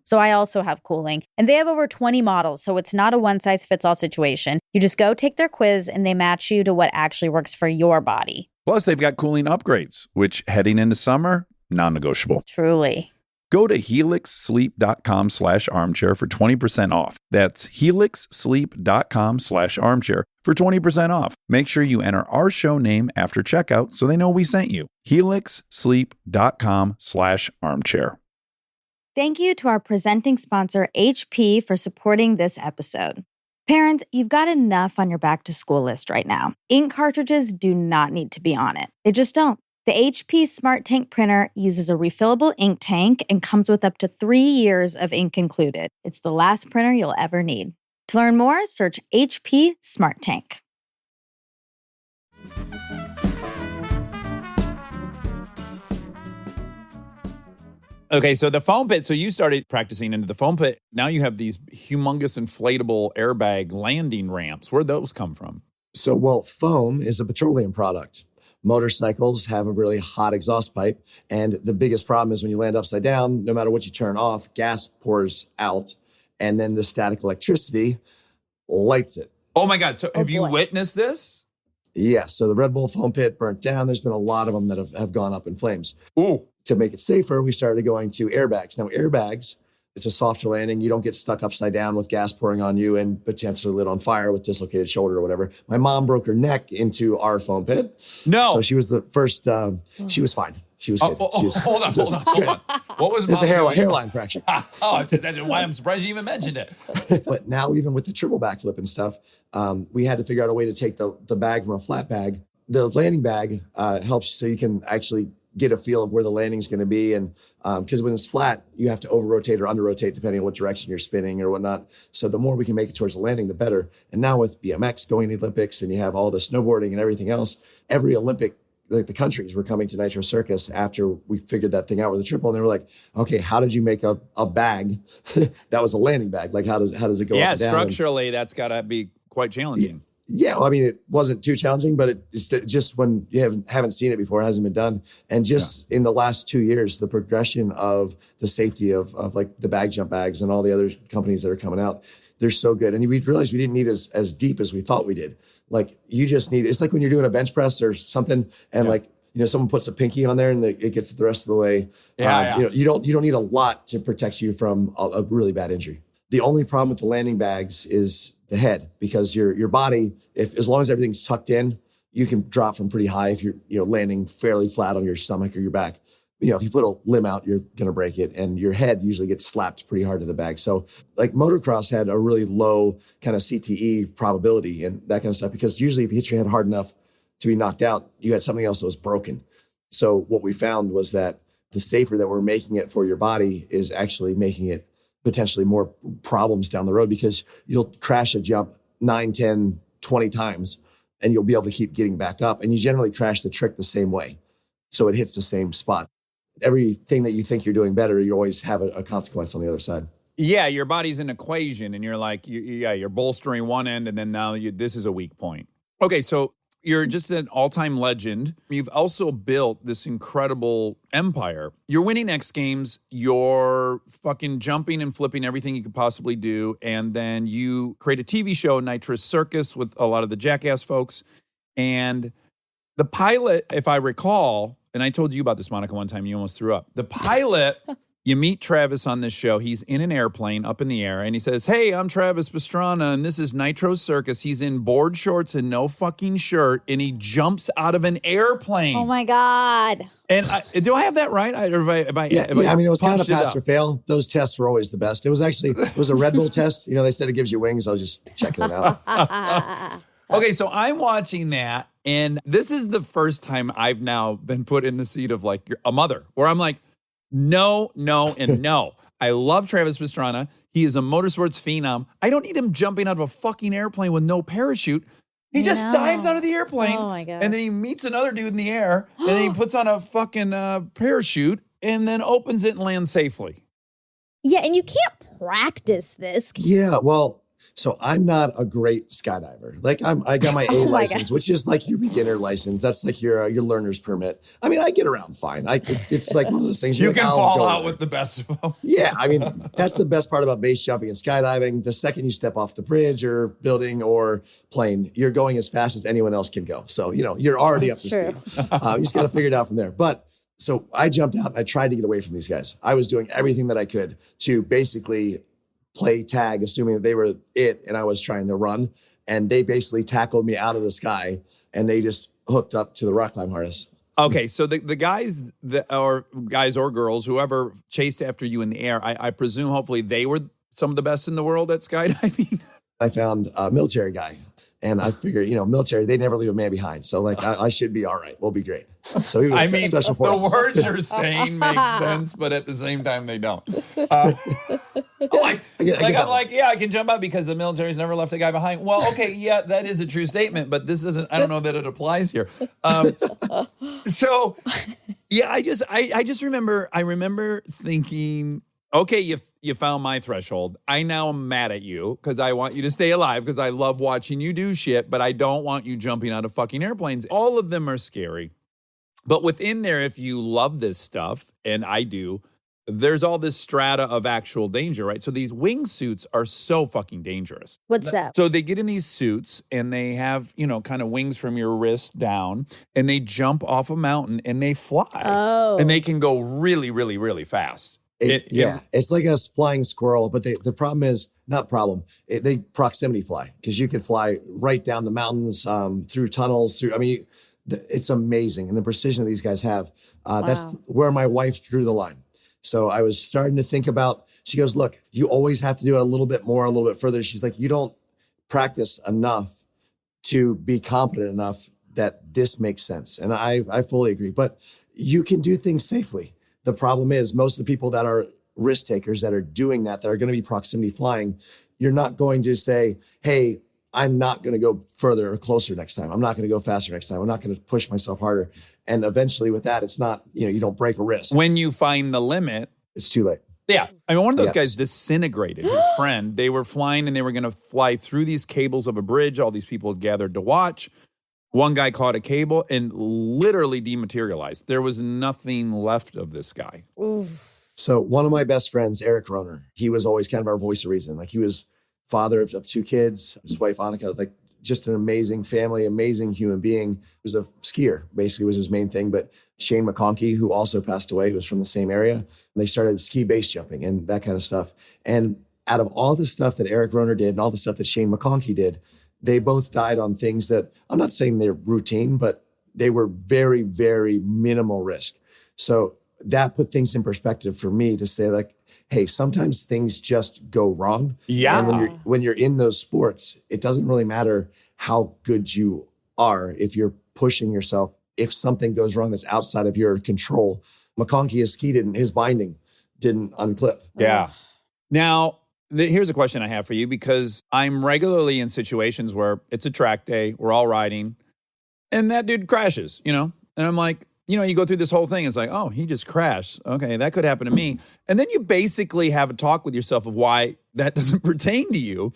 So I also have cooling. And they have over 20 models, so it's not a one-size-fits-all situation. You just go take their quiz and they match you to what actually works for your body. Plus, they've got cooling upgrades, which heading into summer, non-negotiable. Truly. Go to helixsleep.com/armchair for 20% off. That's helixsleep.com/armchair for 20% off. Make sure you enter our show name after checkout so they know we sent you. helixsleep.com/armchair. Thank you to our presenting sponsor, HP, for supporting this episode. Parent, you've got enough on your back-to-school list right now. Ink cartridges do not need to be on it. They just don't. The HP Smart Tank printer uses a refillable ink tank and comes with up to 3 years of ink included. It's the last printer you'll ever need. To learn more, search HP Smart Tank. Okay, so the foam pit. So you started practicing into the foam pit. Now you have these humongous inflatable airbag landing ramps. Where'd those come from? So, foam is a petroleum product. Motorcycles have a really hot exhaust pipe. And the biggest problem is when you land upside down, no matter what you turn off, gas pours out. And then the static electricity lights it. Oh my God. So have you witnessed this? Yes. So the Red Bull foam pit burnt down. There's been a lot of them that have gone up in flames. Ooh. To make it safer, we started going to airbags. Now, airbags, it's a softer landing. You don't get stuck upside down with gas pouring on you and potentially lit on fire with dislocated shoulder or whatever. My mom broke her neck into our foam pit. No. So she was the first, she was fine. She was good. Hold on. What was It's a hairline fracture. That's why I'm surprised you even mentioned it. But now, even with the triple backflip and stuff, we had to figure out a way to take the bag from a flat bag. The landing bag helps so you can actually get a feel of where the landing's going to be. And because when it's flat, you have to over rotate or under rotate depending on what direction you're spinning or whatnot. So the more we can make it towards the landing, the better. And now with BMX going to the Olympics and you have all the snowboarding and everything else, every Olympic, like the countries were coming to Nitro Circus after we figured that thing out with the triple. And they were like, okay, how did you make a bag that was a landing bag? Like how does it go up and down? Structurally, that's got to be quite challenging. Yeah, well, I mean, it wasn't too challenging, but it's just when you haven't seen it before, it hasn't been done. And just in the last 2 years, the progression of the safety of like the bag jump bags and all the other companies that are coming out, they're so good. And we realized we didn't need as deep as we thought we did. Like you just need, it's like when you're doing a bench press or something and like, someone puts a pinky on there and it gets the rest of the way. You don't need a lot to protect you from a really bad injury. The only problem with the landing bags is the head, because your body, as long as everything's tucked in, you can drop from pretty high if you're landing fairly flat on your stomach or your back. If you put a limb out, you're going to break it, and your head usually gets slapped pretty hard to the bag. So like motocross had a really low kind of CTE probability and that kind of stuff, because usually if you hit your head hard enough to be knocked out, you had something else that was broken. So what we found was that the safer that we're making it for your body is actually making it potentially more problems down the road because you'll crash a jump 9, 10, 20 times and you'll be able to keep getting back up. And you generally crash the trick the same way. So it hits the same spot. Everything that you think you're doing better, you always have a consequence on the other side. Yeah, your body's an equation, and you're like, you're bolstering one end, and then now this is a weak point. Okay, so you're just an all-time legend. You've also built this incredible empire. You're winning X Games. You're fucking jumping and flipping everything you could possibly do, and then you create a TV show, Nitrous Circus, with a lot of the Jackass folks. And the pilot, if I recall, and I told you about this, Monica, one time, you almost threw up. The pilot, you meet Travis on this show. He's in an airplane up in the air, and he says, "Hey, I'm Travis Pastrana, and this is Nitro Circus." He's in board shorts and no fucking shirt, and he jumps out of an airplane. Oh, my God. And do I have that right? I mean, it was kind of pass or fail. Those tests were always the best. It was a Red Bull test. You know, they said it gives you wings. I was just checking it out. Okay, so I'm watching that, and this is the first time I've now been put in the seat of like a mother, where I'm like, no, and no. I love Travis Pastrana. He is a motorsports phenom. I don't need him jumping out of a fucking airplane with no parachute. He just dives out of the airplane, Oh, my God. and then he meets another dude in the air, and then he puts on a fucking parachute, and then opens it and lands safely. Yeah, and you can't practice this. Yeah, well, so I'm not a great skydiver. Like I got my A Oh my license, which is like your beginner license. That's like your learner's permit. I mean, I get around fine. It's like one of those things You you're like, can I'll fall go out there. with the best of them. Yeah, I mean, that's the best part about base jumping and skydiving. The second you step off the bridge or building or plane, you're going as fast as anyone else can go. So, you know, you're already That's up to true. speed. You just got to figure it out from there. But so I jumped out and I tried to get away from these guys. I was doing everything that I could to basically play tag, assuming that they were it and I was trying to run. And they basically tackled me out of the sky and they just hooked up to the rock climb harness. Okay, so the guys or girls, whoever chased after you in the air, I presume hopefully they were some of the best in the world at skydiving. I found a military guy and I figured, you know, military, they never leave a man behind. So like, I should be all right. We'll be great. So he was special forces. The words you're saying make sense, but at the same time, they don't. I can jump out because the military's never left a guy behind. Well, okay, yeah, that is a true statement, but this doesn't, I don't know that it applies here. So, yeah, I just remember thinking, okay, you found my threshold. I now am mad at you because I want you to stay alive because I love watching you do shit, but I don't want you jumping out of fucking airplanes. All of them are scary. But within there, if you love this stuff, and I do, there's all this strata of actual danger, right? So these wingsuits are so fucking dangerous. What's that? So they get in these suits and they have, you know, kind of wings from your wrist down and they jump off a mountain and they fly. Oh. And they can go really, really, really fast. It's like a flying squirrel, but the problem is they proximity fly because you could fly right down the mountains, through tunnels, it's amazing. And the precision that these guys have, that's where my wife drew the line. So I was starting to think about, she goes, look, you always have to do it a little bit more, a little bit further. She's like, you don't practice enough to be competent enough that this makes sense. And I fully agree, but you can do things safely. The problem is most of the people that are risk takers that are doing that are going to be proximity flying. You're not going to say, hey, I'm not going to go further or closer next time. I'm not going to go faster next time. I'm not going to push myself harder. And eventually with that, it's not, you don't break a wrist. When you find the limit, it's too late. Yeah. I mean, one of those guys disintegrated his friend. They were flying and they were going to fly through these cables of a bridge. All these people had gathered to watch. One guy caught a cable and literally dematerialized. There was nothing left of this guy. Oof. So one of my best friends, Eric Roner, he was always kind of our voice of reason. Like he was father of 2 kids, his wife, Annika, like just an amazing family, amazing human being. He was a skier, basically was his main thing. But Shane McConkey, who also passed away, who was from the same area, they started ski base jumping and that kind of stuff. And out of all the stuff that Eric Roner did and all the stuff that Shane McConkey did, they both died on things that, I'm not saying they're routine, but they were very, very minimal risk. So that put things in perspective for me to say like, hey, sometimes things just go wrong. Yeah. And when you're in those sports, it doesn't really matter how good you are if you're pushing yourself. If something goes wrong that's outside of your control, McConkey has skied and his binding didn't unclip. Yeah. Now, here's a question I have for you, because I'm regularly in situations where it's a track day, we're all riding, and that dude crashes, and I'm like, you go through this whole thing. It's like, oh, he just crashed. Okay, that could happen to me. And then you basically have a talk with yourself of why that doesn't pertain to you.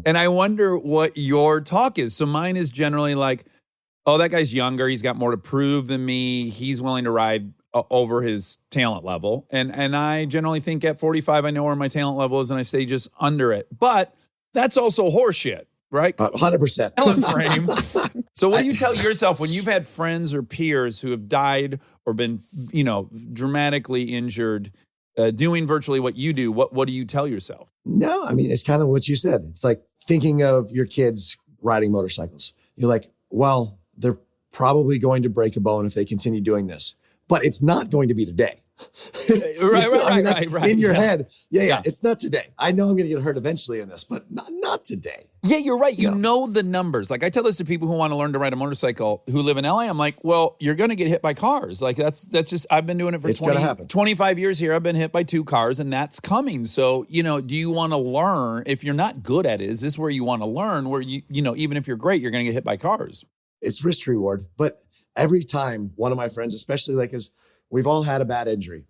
And I wonder what your talk is. So mine is generally like, oh, that guy's younger. He's got more to prove than me. He's willing to ride over his talent level. And I generally think at 45, I know where my talent level is, and I stay just under it. But that's also horseshit, right? 100%. Helen frame. So what do you tell yourself when you've had friends or peers who have died or been, dramatically injured, doing virtually what you do? What do you tell yourself? No, I mean, it's kind of what you said. It's like thinking of your kids riding motorcycles. You're like, well, they're probably going to break a bone if they continue doing this, but it's not going to be today. Right. In your head. Yeah. It's not today. I know I'm going to get hurt eventually in this, but not today. Yeah, you're right. You know the numbers. Like I tell this to people who want to learn to ride a motorcycle who live in LA. I'm like, well, you're going to get hit by cars. Like that's just, I've been doing it for 25 years here. I've been hit by 2 cars, and that's coming. So, do you want to learn? If you're not good at it, is this where you want to learn, where even if you're great, you're going to get hit by cars? It's risk to reward. But every time one of my friends, especially because we've all had a bad injury.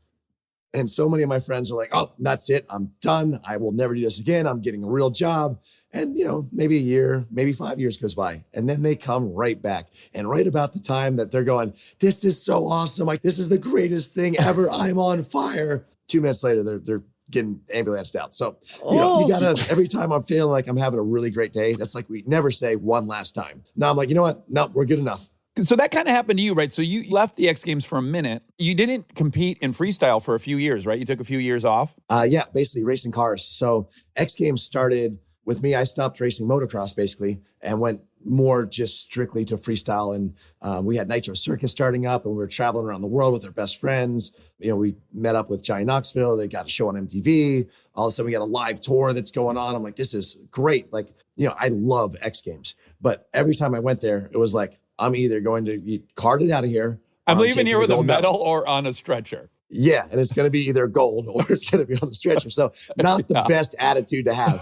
And so many of my friends are like, oh, that's it. I'm done. I will never do this again. I'm getting a real job. And, maybe a year, maybe 5 years goes by. And then they come right back. And right about the time that they're going, this is so awesome. Like, this is the greatest thing ever. I'm on fire. 2 minutes later, they're getting ambulanced out. So, you gotta, every time I'm feeling like I'm having a really great day, that's like, we never say one last time. Now I'm like, you know what? No, we're good enough. So that kind of happened to you, right? So you left the X Games for a minute. You didn't compete in freestyle for a few years, right? You took a few years off? Yeah, basically racing cars. So X Games started with me. I stopped racing motocross basically and went more just strictly to freestyle. And we had Nitro Circus starting up, and we were traveling around the world with our best friends. We met up with Johnny Knoxville. They got a show on MTV. All of a sudden we got a live tour that's going on. I'm like, this is great. Like, I love X Games. But every time I went there, it was like, I'm either going to be carted out of here. I'm leaving here with a medal or on a stretcher. Yeah, and it's going to be either gold or it's going to be on the stretcher. So not the best attitude to have.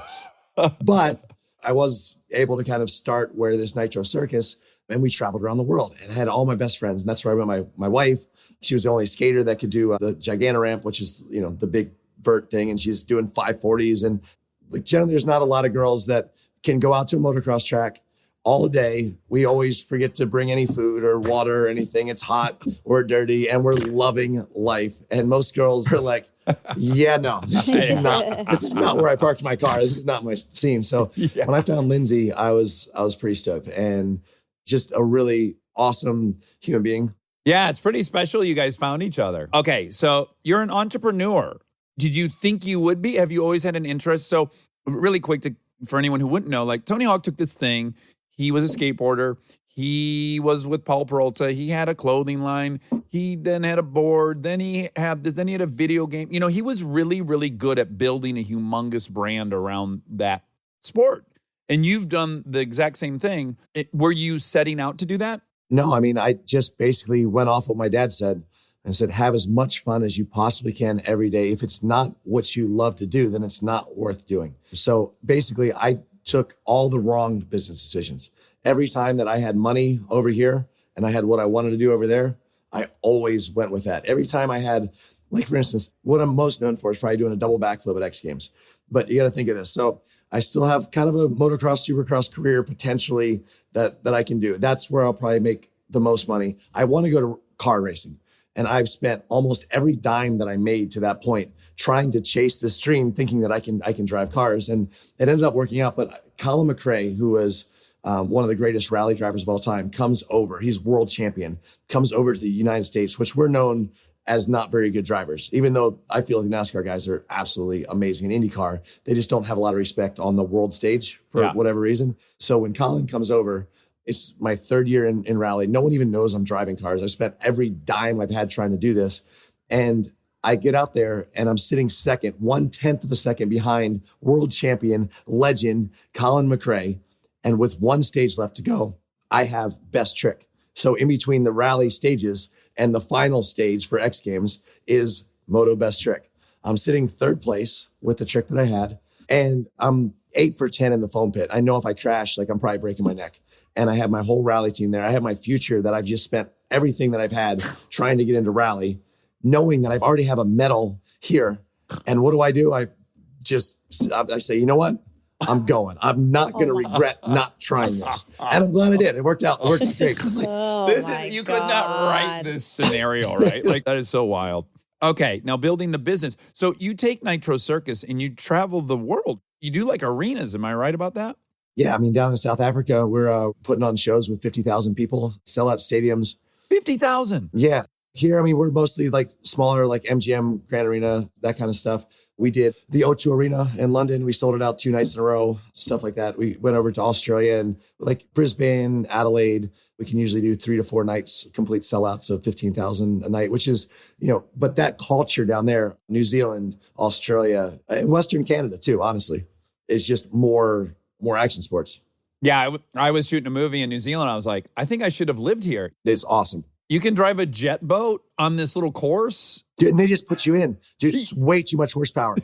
But I was able to kind of start where this Nitro Circus, and we traveled around the world and I had all my best friends. And that's where I met my wife. She was the only skater that could do the Gigantoramp, which is, the big vert thing. And she's doing 540s. And like generally, there's not a lot of girls that can go out to a motocross track all day. We always forget to bring any food or water or anything. It's hot or dirty, and we're loving life. And most girls are like, yeah, no, this is not where I parked my car. This is not my scene. So when I found Lindsay, I was pretty stoked, and just a really awesome human being. Yeah, it's pretty special you guys found each other. Okay, so you're an entrepreneur. Did you think you would be? Have you always had an interest? So really quick, for anyone who wouldn't know, like Tony Hawk took this thing. He was a skateboarder. He was with Paul Peralta. He had a clothing line. He then had a board. Then he had this. Then he had a video game. He was really, really good at building a humongous brand around that sport. And you've done the exact same thing. Were you setting out to do that? No, I mean, I just basically went off what my dad said and said, have as much fun as you possibly can every day. If it's not what you love to do, then it's not worth doing. So basically, I took all the wrong business decisions. Every time that I had money over here and I had what I wanted to do over there, I always went with that. Every time I had, like for instance, what I'm most known for is probably doing a double backflip at X Games. But you got to think of this. So I still have kind of a motocross, supercross career potentially that I can do. That's where I'll probably make the most money. I want to go to car racing. And I've spent almost every dime that I made to that point trying to chase this dream, thinking that I can drive cars. And it ended up working out. But Colin McRae, who was one of the greatest rally drivers of all time, comes over. He's world champion, comes over to the United States, which we're known as not very good drivers. Even though I feel like the NASCAR guys are absolutely amazing in IndyCar, they just don't have a lot of respect on the world stage for whatever reason. So when Colin comes over, it's my 3rd year in rally. No one even knows I'm driving cars. I spent every dime I've had trying to do this. And I get out there and I'm sitting second, 1/10 of a second behind world champion, legend, Colin McRae. And with 1 stage left to go, I have best trick. So in between the rally stages and the final stage for X Games is Moto Best Trick. I'm sitting third place with the trick that I had, and I'm 8 for 10 in the foam pit. I know if I crash, like I'm probably breaking my neck. And I have my whole rally team there. I have my future that I've just spent everything that I've had trying to get into rally, knowing that I've already have a medal here. And what do? I say, you know what? I'm going. I'm not going to regret not trying this. And I'm glad I did. It worked out. It worked out great. You could not write this scenario, right? Like that is so wild. Okay, now building the business. So you take Nitro Circus and you travel the world. You do like arenas. Am I right about that? Yeah, I mean, down in South Africa, we're putting on shows with 50,000 people, sell out stadiums. 50,000. Yeah. Here, I mean, we're mostly like smaller, like MGM, Grand Arena, that kind of stuff. We did the O2 Arena in London. We sold it out 2 nights in a row, stuff like that. We went over to Australia and like Brisbane, Adelaide. We can usually do 3 to 4 nights, complete sellouts of 15,000 a night, which is, but that culture down there, New Zealand, Australia, and Western Canada too, honestly, is just more action sports. Yeah, I was shooting a movie in New Zealand. I was like, I think I should have lived here. It's awesome. You can drive a jet boat on this little course. Dude, and they just put you in. Dude, it's way too much horsepower.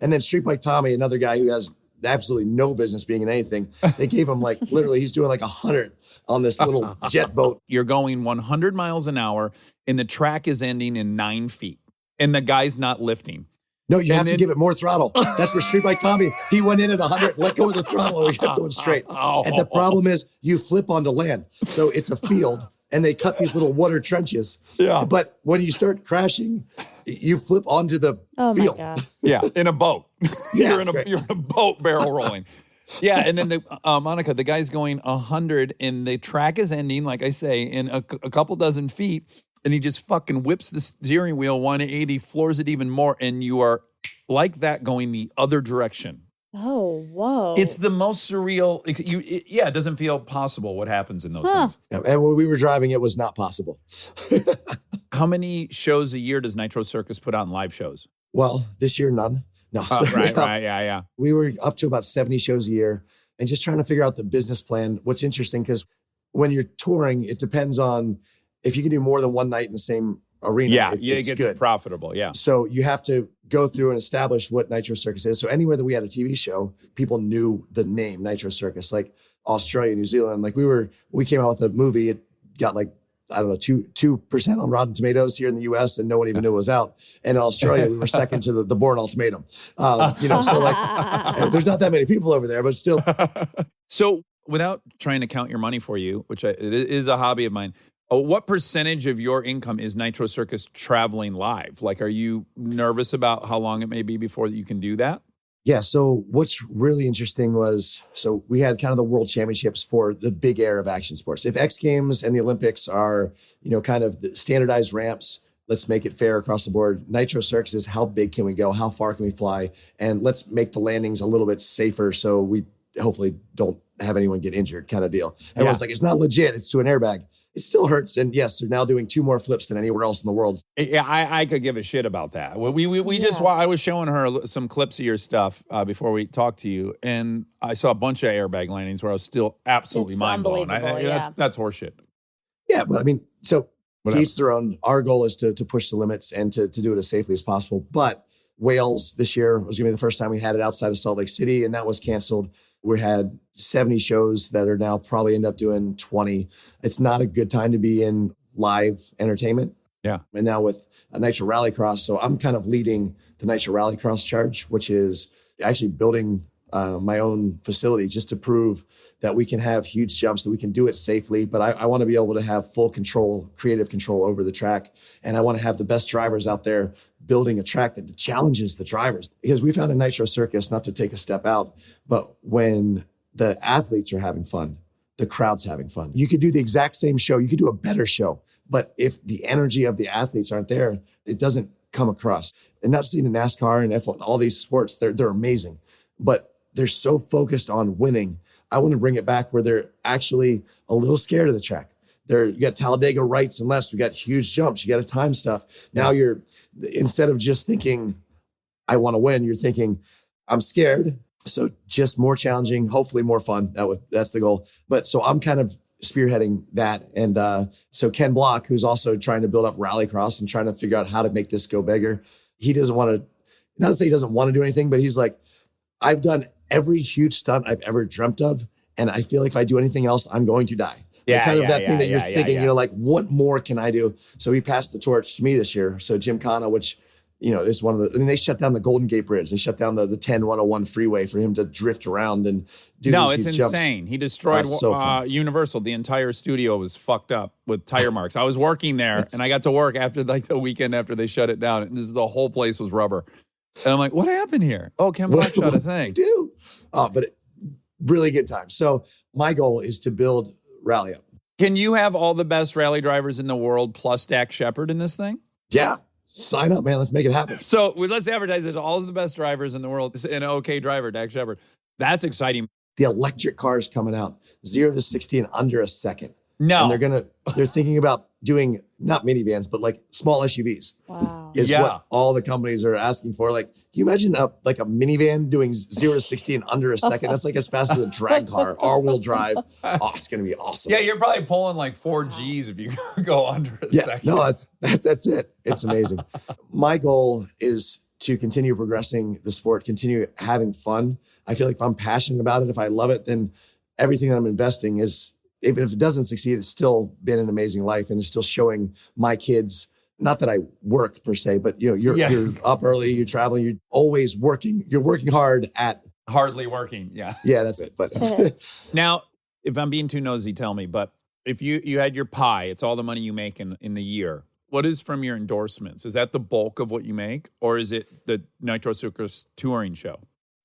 And then Street Bike Tommy, another guy who has absolutely no business being in anything, they gave him like, literally, he's doing like 100 on this little jet boat. You're going 100 miles an hour and the track is ending in 9 feet and the guy's not lifting. No, you have to give it more throttle. That's where Street Bike Tommy, he went in at 100, let go of the throttle, and we kept going straight. And the problem is you flip onto land. So it's a field, and they cut these little water trenches. Yeah. But when you start crashing, you flip onto the field. My God. Yeah, in a boat. Yeah, you're in a boat barrel rolling. Yeah, and then Monica, the guy's going 100, and the track is ending, like I say, in a couple dozen feet. And he just fucking whips the steering wheel 180, floors it even more, and you are like that going the other direction. Oh, whoa. It's the most surreal. It doesn't feel possible what happens in those things. Yeah, and when we were driving, it was not possible. How many shows a year does Nitro Circus put on live shows? Well, this year, none. No. Right, yeah. We were up to about 70 shows a year and just trying to figure out the business plan. What's interesting, because when you're touring, it depends on if you can do more than one night in the same arena. It gets good. Profitable. Yeah. So you have to go through and establish what Nitro Circus is. So anywhere that we had a TV show, people knew the name Nitro Circus, like Australia, New Zealand. Like we came out with a movie. It got like, I don't know, 2% on Rotten Tomatoes here in the US, and no one even knew it was out. And in Australia, we were second to the Bourne Ultimatum. So like there's not that many people over there, but still. So without trying to count your money for you, which it is a hobby of mine, what percentage of your income is Nitro Circus traveling live? Like, are you nervous about how long it may be before you can do that? Yeah. So what's really interesting was, so we had kind of the world championships for the big air of action sports. If X Games and the Olympics are, kind of the standardized ramps, let's make it fair across the board. Nitro Circus is how big can we go? How far can we fly? And let's make the landings a little bit safer so we hopefully don't have anyone get injured kind of deal. Everyone's like, it's not legit. It's to an airbag. It still hurts. And yes, they're now doing 2 more flips than anywhere else in the world. Yeah, I could give a shit about that. I was showing her some clips of your stuff before we talked to you, and I saw a bunch of airbag landings where I was still absolutely mind blown. That's horseshit. Yeah, but I mean, so to each their own. Our goal is to push the limits and to do it as safely as possible. But Wales this year was going to be the first time we had it outside of Salt Lake City, and that was canceled. We had 70 shows that are now probably end up doing 20. It's not a good time to be in live entertainment. Yeah. And now with a Nitro Rallycross. So I'm kind of leading the Nitro Rallycross charge, which is actually building my own facility just to prove that we can have huge jumps, that we can do it safely. But I want to be able to have full control, creative control over the track. And I want to have the best drivers out there building a track that challenges the drivers. Because we found in Nitro Circus, not to take a step out, but when the athletes are having fun, the crowd's having fun. You could do the exact same show. You could do a better show. But if the energy of the athletes aren't there, it doesn't come across. And not seeing in NASCAR and F1, all these sports, they're amazing. But they're so focused on winning. I want to bring it back where they're actually a little scared of the track. You got Talladega rights and lefts. We got huge jumps. You got to time stuff. Now instead of just thinking, I want to win, you're thinking, I'm scared. So just more challenging, hopefully more fun. That's the goal. But so I'm kind of spearheading that. And so Ken Block, who's also trying to build up Rallycross and trying to figure out how to make this go bigger, he doesn't want to not to say he doesn't want to do anything, but he's like, I've done every huge stunt I've ever dreamt of. And I feel like if I do anything else, I'm going to die. Yeah, kind of yeah, that yeah, thing that yeah, you're yeah, thinking, yeah. you know, like, what more can I do? So he passed the torch to me this year. So Jim Connor, which, you know, is one of the, I mean, they shut down the Golden Gate Bridge. They shut down the 10101 freeway for him to drift around and do No, these it's huge jumps. insane. He destroyed That's so fun. Universal. The entire studio was fucked up with tire marks. I was working there, and I got to work after like the weekend after they shut it down. And the whole place was rubber. And I'm like, what happened here? Oh, Ken Block shot a thing. Do. But really good time. So my goal is to build Rally Up. Can you have all the best rally drivers in the world plus Dak Shepard in this thing? Yeah. Sign up, man. Let's make it happen. So let's advertise this. All of the best drivers in the world. An okay driver, Dak Shepard. That's exciting. The electric cars coming out 0 to 60 in under a second. No. And they're thinking about doing not minivans, but like small SUVs. Wow. Is Yeah. what all the companies are asking for. Like, can you imagine a minivan doing 0 to 60 in under a second? That's like as fast as a drag car, all-wheel drive. Oh, it's going to be awesome. Yeah, you're probably pulling like 4 Gs if you go under a second. No, that's it. It's amazing. My goal is to continue progressing the sport, continue having fun. I feel like if I'm passionate about it, if I love it, then everything that I'm investing is, even if it doesn't succeed, it's still been an amazing life and it's still showing my kids. Not that I work per se, but you know, you're up early, you're traveling, you're always working. You're working hard at Hardly working. Yeah. Yeah, that's it. But Now, if I'm being too nosy, tell me. But if you had your pie, it's all the money you make in the year. What is from your endorsements? Is that the bulk of what you make? Or is it the Nitro Circus touring show?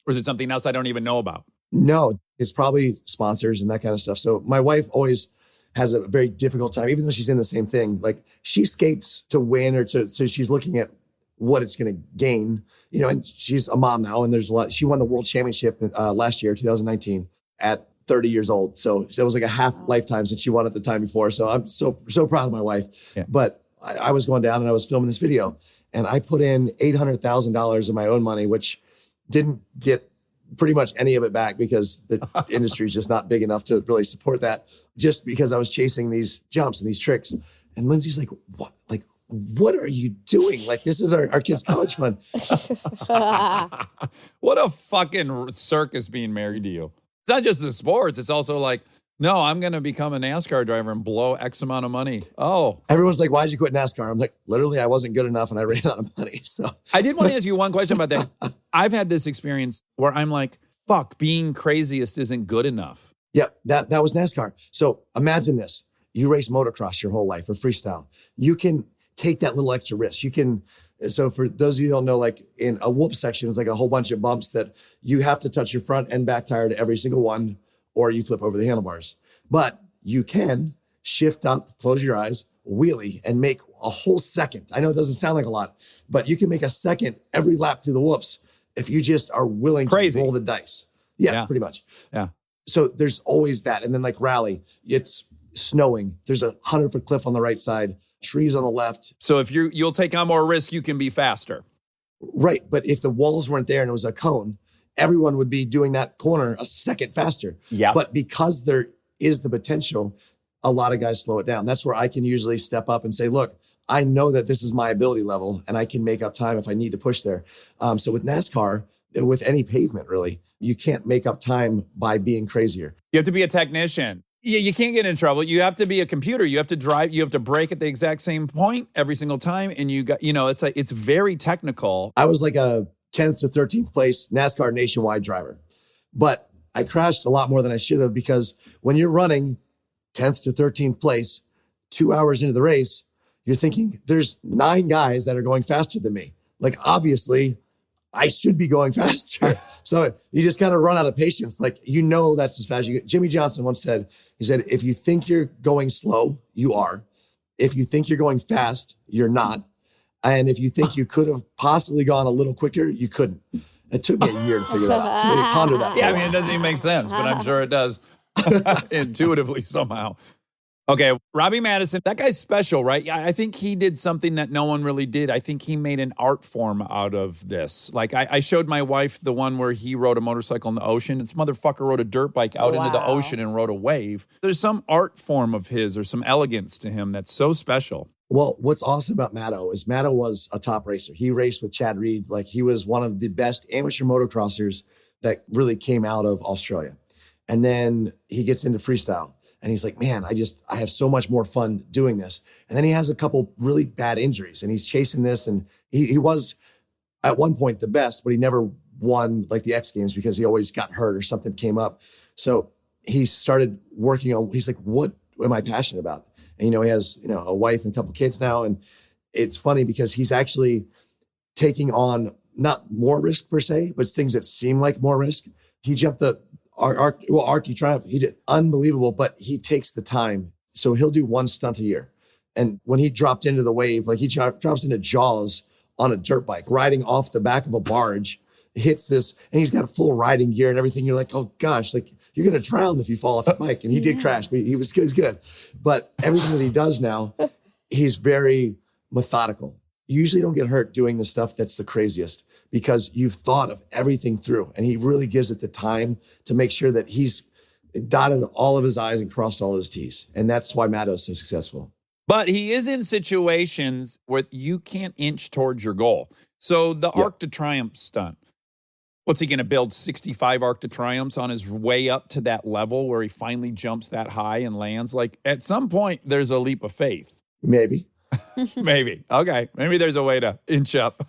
Or is it something else I don't even know about? no, it's probably sponsors and that kind of stuff. So my wife always has a very difficult time, even though she's in the same thing. Like, she skates to win so she's looking at what it's going to gain, you know, and she's a mom now, and there's a lot. She won the world championship last year, 2019, at 30 years old. So it was like a half lifetime since she won it the time before. So I'm so proud of my wife. Yeah. But I was going down and I was filming this video, and I put in $800,000 of my own money, which didn't get pretty much any of it back because the industry is just not big enough to really support that, just because I was chasing these jumps and these tricks. And Lindsay's like, what? Like, what are you doing? Like, this is our kids' college fund. What a fucking circus being married to you. It's not just the sports. It's also like, no, I'm going to become a NASCAR driver and blow X amount of money. Oh. Everyone's like, why'd you quit NASCAR? I'm like, literally, I wasn't good enough and I ran out of money. So I did want to ask you one question about that. I've had this experience where I'm like, fuck, being craziest isn't good enough. yeah, that was NASCAR. So imagine this. You race motocross your whole life or freestyle. You can take that little extra risk. You can, so for those of you who don't know, like in a whoop section, it's like a whole bunch of bumps that you have to touch your front and back tire to every single one, or you flip over the handlebars. But you can shift up, close your eyes, wheelie, and make a whole second. I know it doesn't sound like a lot, but you can make a second every lap through the whoops if you just are willing Crazy. to roll the dice. Yeah, pretty much. Yeah. So there's always that. And then like rally, it's snowing. There's a 100-foot cliff on the right side, trees on the left. So if you'll take on more risk, you can be faster. Right. But if the walls weren't there and it was a cone, everyone would be doing that corner a second faster. Yeah. But because there is the potential, a lot of guys slow it down. That's where I can usually step up and say, look, I know that this is my ability level and I can make up time if I need to push there. So with NASCAR, with any pavement, really, you can't make up time by being crazier. You have to be a technician. Yeah, you can't get in trouble. You have to be a computer. You have to drive. You have to brake at the exact same point every single time. And you got, it's like, it's very technical. I was like a 10th to 13th place NASCAR nationwide driver, but I crashed a lot more than I should have, because when you're running 10th to 13th place, 2 hours into the race, you're thinking there's 9 guys that are going faster than me. Like, obviously I should be going faster. So you just kind of run out of patience. Like, that's as fast as you get. Jimmy Johnson once said, he said, if you think you're going slow, you are. If you think you're going fast, you're not. And if you think you could have possibly gone a little quicker, you couldn't. It took me a year to figure that out. So I pondered that. Yeah, I mean, it doesn't even make sense, but I'm sure it does intuitively somehow. Okay, Robbie Madison, that guy's special, right? I think he did something that no one really did. I think he made an art form out of this. Like, I showed my wife the one where he rode a motorcycle in the ocean. This motherfucker rode a dirt bike out into the ocean and rode a wave. There's some art form of his or some elegance to him that's so special. Well, what's awesome about Matto is Matto was a top racer. He raced with Chad Reed. Like he was one of the best amateur motocrossers that really came out of Australia. And then he gets into freestyle and he's like, man, I have so much more fun doing this. And then he has a couple really bad injuries and he's chasing this. And he was at one point the best, but he never won like the X Games because he always got hurt or something came up. So he started working on, he's like, what am I passionate about? And, he has, a wife and a couple kids now. And it's funny because he's actually taking on not more risk per se, but things that seem like more risk. He jumped the Arctic Triumph. He did unbelievable, but he takes the time. So he'll do one stunt a year. And when he dropped into the wave, like he drops into Jaws on a dirt bike, riding off the back of a barge, hits this, and he's got full riding gear and everything. You're like, oh gosh, like you're going to drown if you fall off the bike. And he did crash, but he was good. But everything that he does now, he's very methodical. You usually don't get hurt doing the stuff that's the craziest because you've thought of everything through. And he really gives it the time to make sure that he's dotted all of his I's and crossed all of his T's. And that's why Matto's so successful. But he is in situations where you can't inch towards your goal. So the Arc de Triomphe stunt, what's he going to build 65 Arc de Triumphs on his way up to that level where he finally jumps that high and lands? Like at some point, there's a leap of faith. Maybe. Maybe. Okay. Maybe there's a way to inch up.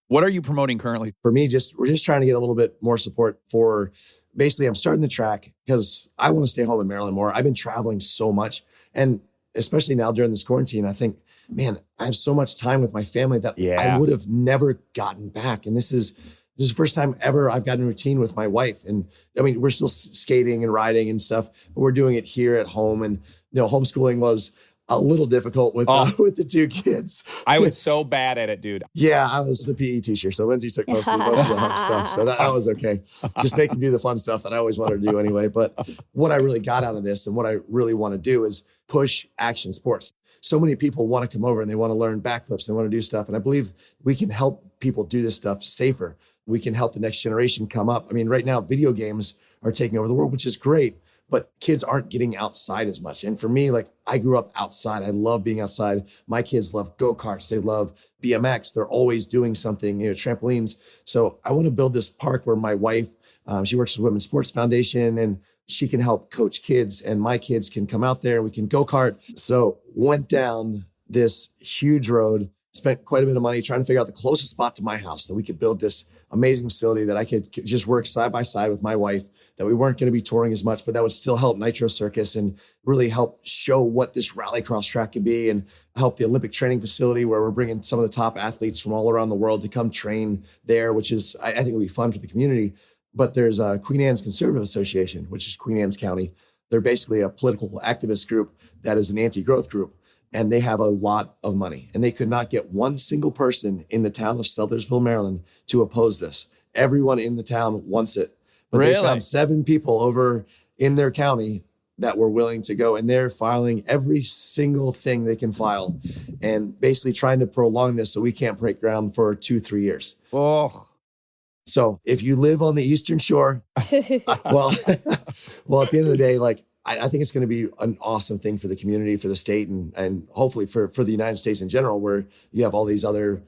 What are you promoting currently? For me, we're just trying to get a little bit more support for basically I'm starting the track because I want to stay home in Maryland more. I've been traveling so much. And especially now during this quarantine, I think, man, I have so much time with my family that I would have never gotten back. And this is the first time ever I've gotten a routine with my wife. And I mean, we're still skating and riding and stuff, but we're doing it here at home. And, homeschooling was a little difficult with the two kids. I was so bad at it, dude. Yeah, I was the PE teacher. So Lindsay took most of the hard stuff. So that was okay. Just make him do the fun stuff that I always wanted to do anyway. But what I really got out of this and what I really want to do is push action sports. So many people want to come over and they want to learn backflips. They want to do stuff. And I believe we can help people do this stuff safer. We can help the next generation come up. I mean, right now, video games are taking over the world, which is great. But kids aren't getting outside as much. And for me, like I grew up outside. I love being outside. My kids love go-karts. They love BMX. They're always doing something, trampolines. So I want to build this park where my wife, she works with Women's Sports Foundation and she can help coach kids and my kids can come out there. We can go-kart. So went down this huge road, spent quite a bit of money trying to figure out the closest spot to my house that we could build this amazing facility that I could just work side by side with my wife, that we weren't going to be touring as much, but that would still help Nitro Circus and really help show what this rallycross track could be and help the Olympic training facility where we're bringing some of the top athletes from all around the world to come train there, which is, I think it'll be fun for the community. But there's a Queen Anne's Conservative Association, which is Queen Anne's County. They're basically a political activist group that is an anti-growth group. And they have a lot of money. And they could not get one single person in the town of Sellersville, Maryland to oppose this. Everyone in the town wants it. But they found 7 people over in their county that were willing to go. And they're filing every single thing they can file and basically trying to prolong this so we can't break ground for 2-3 years. Oh. So if you live on the Eastern Shore, well, at the end of the day, like, I think it's going to be an awesome thing for the community, for the state, and hopefully for the United States in general, where you have all these other,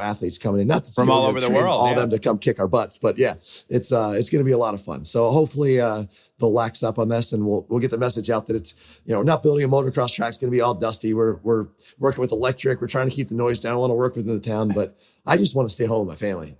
athletes coming in, not to from all over the world, all them to come kick our butts, but yeah, it's going to be a lot of fun. So hopefully they'll lax up on this and we'll get the message out that it's, not building a motocross track is going to be all dusty. We're working with electric. We're trying to keep the noise down. I want to work within the town, but I just want to stay home with my family.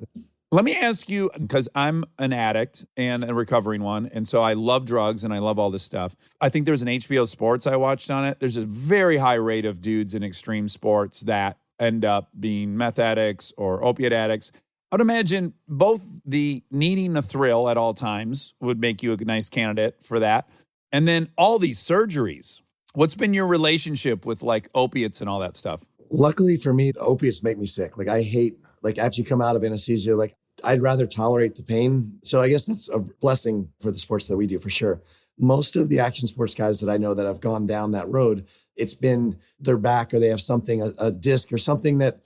Let me ask you, because I'm an addict and a recovering one, and so I love drugs and I love all this stuff. I think there's an HBO Sports I watched on it. There's a very high rate of dudes in extreme sports that end up being meth addicts or opiate addicts. I'd imagine both the needing the thrill at all times would make you a nice candidate for that. And then all these surgeries. What's been your relationship with like opiates and all that stuff? Luckily for me, the opiates make me sick. Like I hate, like after you come out of anesthesia, like I'd rather tolerate the pain. So I guess that's a blessing for the sports that we do for sure. Most of the action sports guys that I know that have gone down that road, it's been their back or they have something, a disc or something that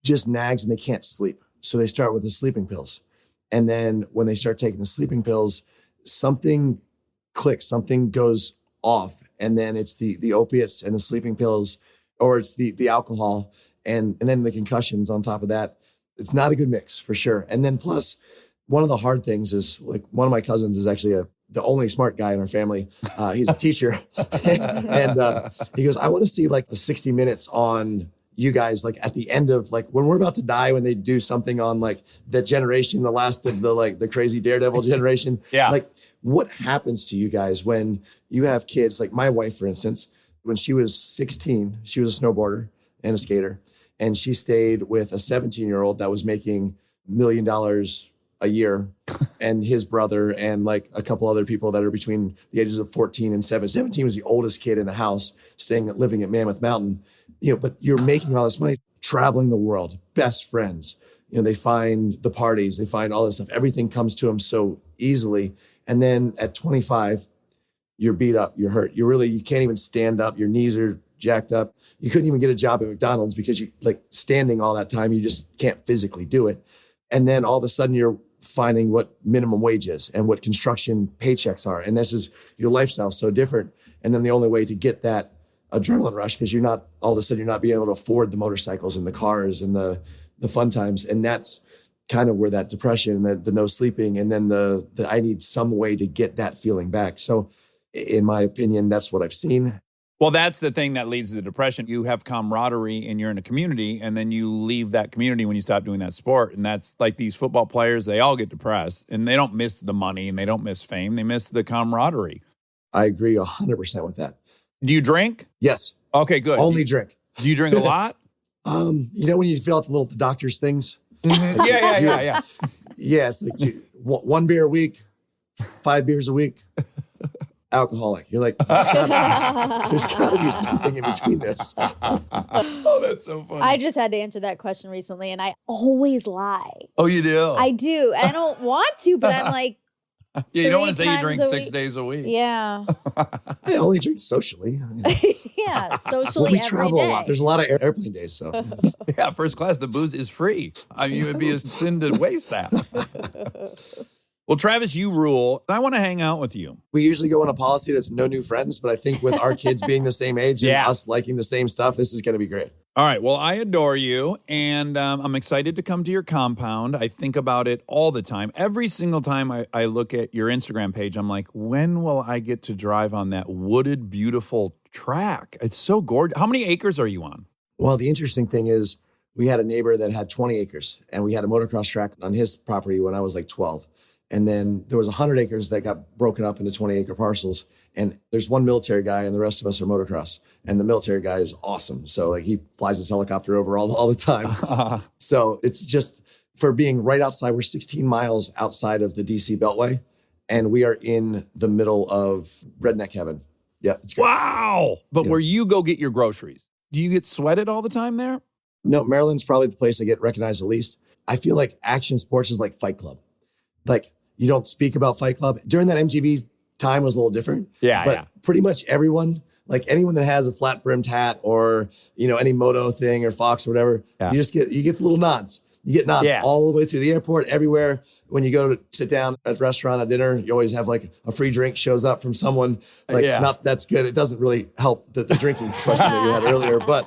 just nags and they can't sleep. So they start with the sleeping pills. And then when they start taking the sleeping pills, something clicks, something goes off. And then it's the opiates and the sleeping pills or it's the alcohol and then the concussions on top of that. It's not a good mix for sure. And then plus, one of the hard things is like one of my cousins is actually the only smart guy in our family. He's a teacher. And he goes, I want to see like the 60 minutes on you guys, like at the end of like when we're about to die, when they do something on like the generation, the last of the crazy daredevil generation. Yeah. Like what happens to you guys when you have kids? Like my wife, for instance, when she was 16, she was a snowboarder and a skater. And she stayed with a 17-year-old that was making $1 million a year and his brother and like a couple other people that are between the ages of 14 and 17 was the oldest kid in the house living at Mammoth Mountain, but you're making all this money, traveling the world, best friends, they find the parties, they find all this stuff. Everything comes to them so easily. And then at 25, you're beat up, you're hurt. You can't even stand up. Your knees are jacked up. You couldn't even get a job at McDonald's because you like standing all that time, you just can't physically do it. And then all of a sudden you're finding what minimum wage is and what construction paychecks are. And this is your lifestyle so different. And then the only way to get that adrenaline rush, because all of a sudden you're not being able to afford the motorcycles and the cars and the fun times. And that's kind of where that depression, the no sleeping, and then the I need some way to get that feeling back. So in my opinion, that's what I've seen. Well, that's the thing that leads to the depression. You have camaraderie and you're in a community, and then you leave that community when you stop doing that sport. And that's like these football players, they all get depressed, and they don't miss the money and they don't miss fame. They miss the camaraderie. I agree 100% with that. Do you drink? Yes. Okay, good. Only drink. Do you drink a lot? When you fill out the doctor's things. Yeah. Yeah, it's like one beer a week, 5 beers a week. Alcoholic. You're like, there's gotta be something in between this. Oh, that's so funny. I just had to answer that question recently, and I always lie. Oh, you do? I do. And I don't want to, but I'm like, yeah, you don't want to 3 say you drink times a 6 week. days a week. Yeah. I only drink socially. Yeah, socially We every travel day. a lot. There's a lot of airplane days, so. Yeah, first class, the booze is free. I mean, it would be a sin to waste that. Well, Travis, you rule. I want to hang out with you. We usually go on a policy that's no new friends, but I think with our kids being the same age and us liking the same stuff, this is going to be great. All right. Well, I adore you, and I'm excited to come to your compound. I think about it all the time. Every single time I look at your Instagram page, I'm like, when will I get to drive on that wooded, beautiful track? It's so gorgeous. How many acres are you on? Well, the interesting thing is we had a neighbor that had 20 acres, and we had a motocross track on his property when I was like 12. And then there was 100 acres that got broken up into 20-acre parcels. And there's one military guy and the rest of us are motocross. And the military guy is awesome. So like he flies his helicopter over all the time. So it's just for being right outside. We're 16 miles outside of the DC Beltway. And we are in the middle of redneck heaven. Yeah, it's great. Wow. But where you go get your groceries, do you get sweated all the time there? No, Maryland's probably the place I get recognized the least. I feel like action sports is like Fight Club. Like, you don't speak about Fight Club. During that MTV time was a little different. But pretty much everyone, like anyone that has a flat brimmed hat or, any moto thing or Fox or whatever, you get the little nods. You get nods all the way through the airport, everywhere. When you go to sit down at a restaurant at dinner, you always have like a free drink shows up from someone. Not that's good. It doesn't really help the drinking question that you had earlier. But,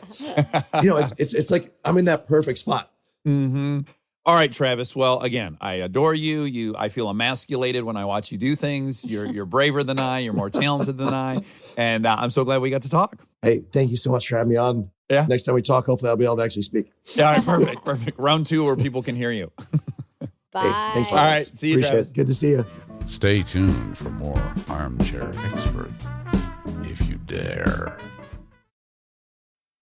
it's like I'm in that perfect spot. Mm-hmm. All right, Travis. Well, again, I adore you. I feel emasculated when I watch you do things. You're braver than I. You're more talented than I. And I'm so glad we got to talk. Hey, thank you so much for having me on. Yeah. Next time we talk, hopefully I'll be able to actually speak. Yeah, all right, perfect. Round 2 where people can hear you. Bye. Hey, thanks a lot. All right, see you, Appreciate Travis. it. Good to see you. Stay tuned for more Armchair Expert, if you dare.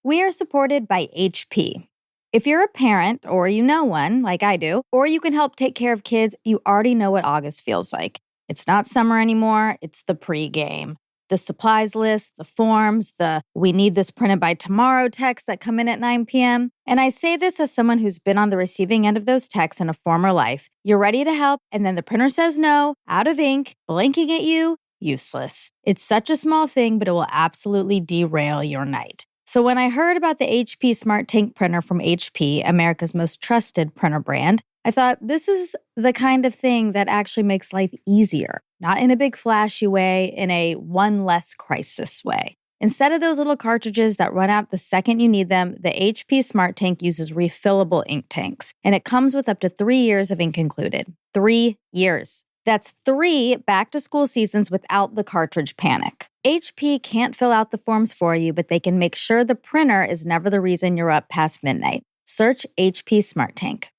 We are supported by HP. If you're a parent or you know one, like I do, or you can help take care of kids, you already know what August feels like. It's not summer anymore, it's the pregame. The supplies list, the forms, the "we need this printed by tomorrow" texts that come in at 9 p.m. And I say this as someone who's been on the receiving end of those texts in a former life. You're ready to help, and then the printer says no, out of ink, blinking at you, useless. It's such a small thing, but it will absolutely derail your night. So when I heard about the HP Smart Tank printer from HP, America's most trusted printer brand, I thought this is the kind of thing that actually makes life easier, not in a big flashy way, in a one less crisis way. Instead of those little cartridges that run out the second you need them, the HP Smart Tank uses refillable ink tanks, and it comes with up to 3 years of ink included. 3 years. That's 3 back-to-school seasons without the cartridge panic. HP can't fill out the forms for you, but they can make sure the printer is never the reason you're up past midnight. Search HP Smart Tank.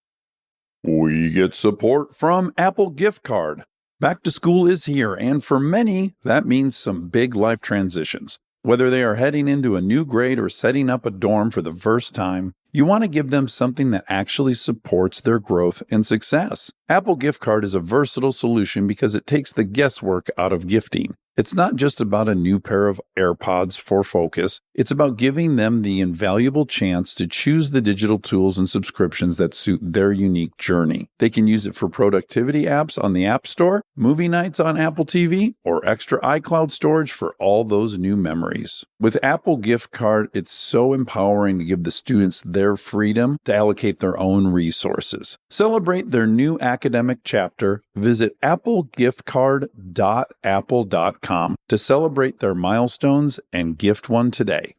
We get support from Apple Gift Card. Back to school is here, and for many, that means some big life transitions. Whether they are heading into a new grade or setting up a dorm for the first time, you want to give them something that actually supports their growth and success. Apple Gift Card is a versatile solution because it takes the guesswork out of gifting. It's not just about a new pair of AirPods for focus. It's about giving them the invaluable chance to choose the digital tools and subscriptions that suit their unique journey. They can use it for productivity apps on the App Store, movie nights on Apple TV, or extra iCloud storage for all those new memories. With Apple Gift Card, it's so empowering to give the students their freedom to allocate their own resources. Celebrate their new academic chapter. Visit applegiftcard.apple.com to celebrate their milestones and gift one today.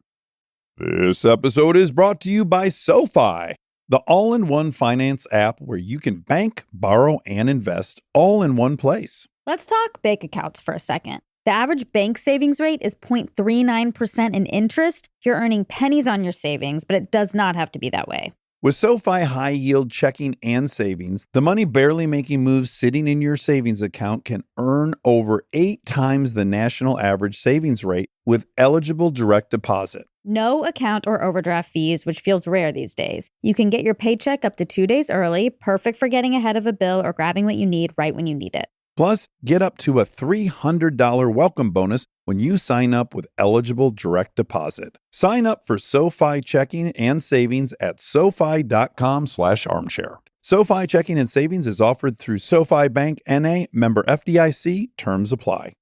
This episode is brought to you by SoFi, the all-in-one finance app where you can bank, borrow, and invest all in one place. Let's talk bank accounts for a second. The average bank savings rate is 0.39% in interest. You're earning pennies on your savings, but it does not have to be that way. With SoFi high-yield checking and savings, the money barely making moves sitting in your savings account can earn over 8 times the national average savings rate with eligible direct deposit. No account or overdraft fees, which feels rare these days. You can get your paycheck up to 2 days early, perfect for getting ahead of a bill or grabbing what you need right when you need it. Plus, get up to a $300 welcome bonus when you sign up with eligible direct deposit. Sign up for SoFi checking and savings at SoFi.com/armchair. SoFi checking and savings is offered through SoFi Bank N.A., member FDIC. Terms apply.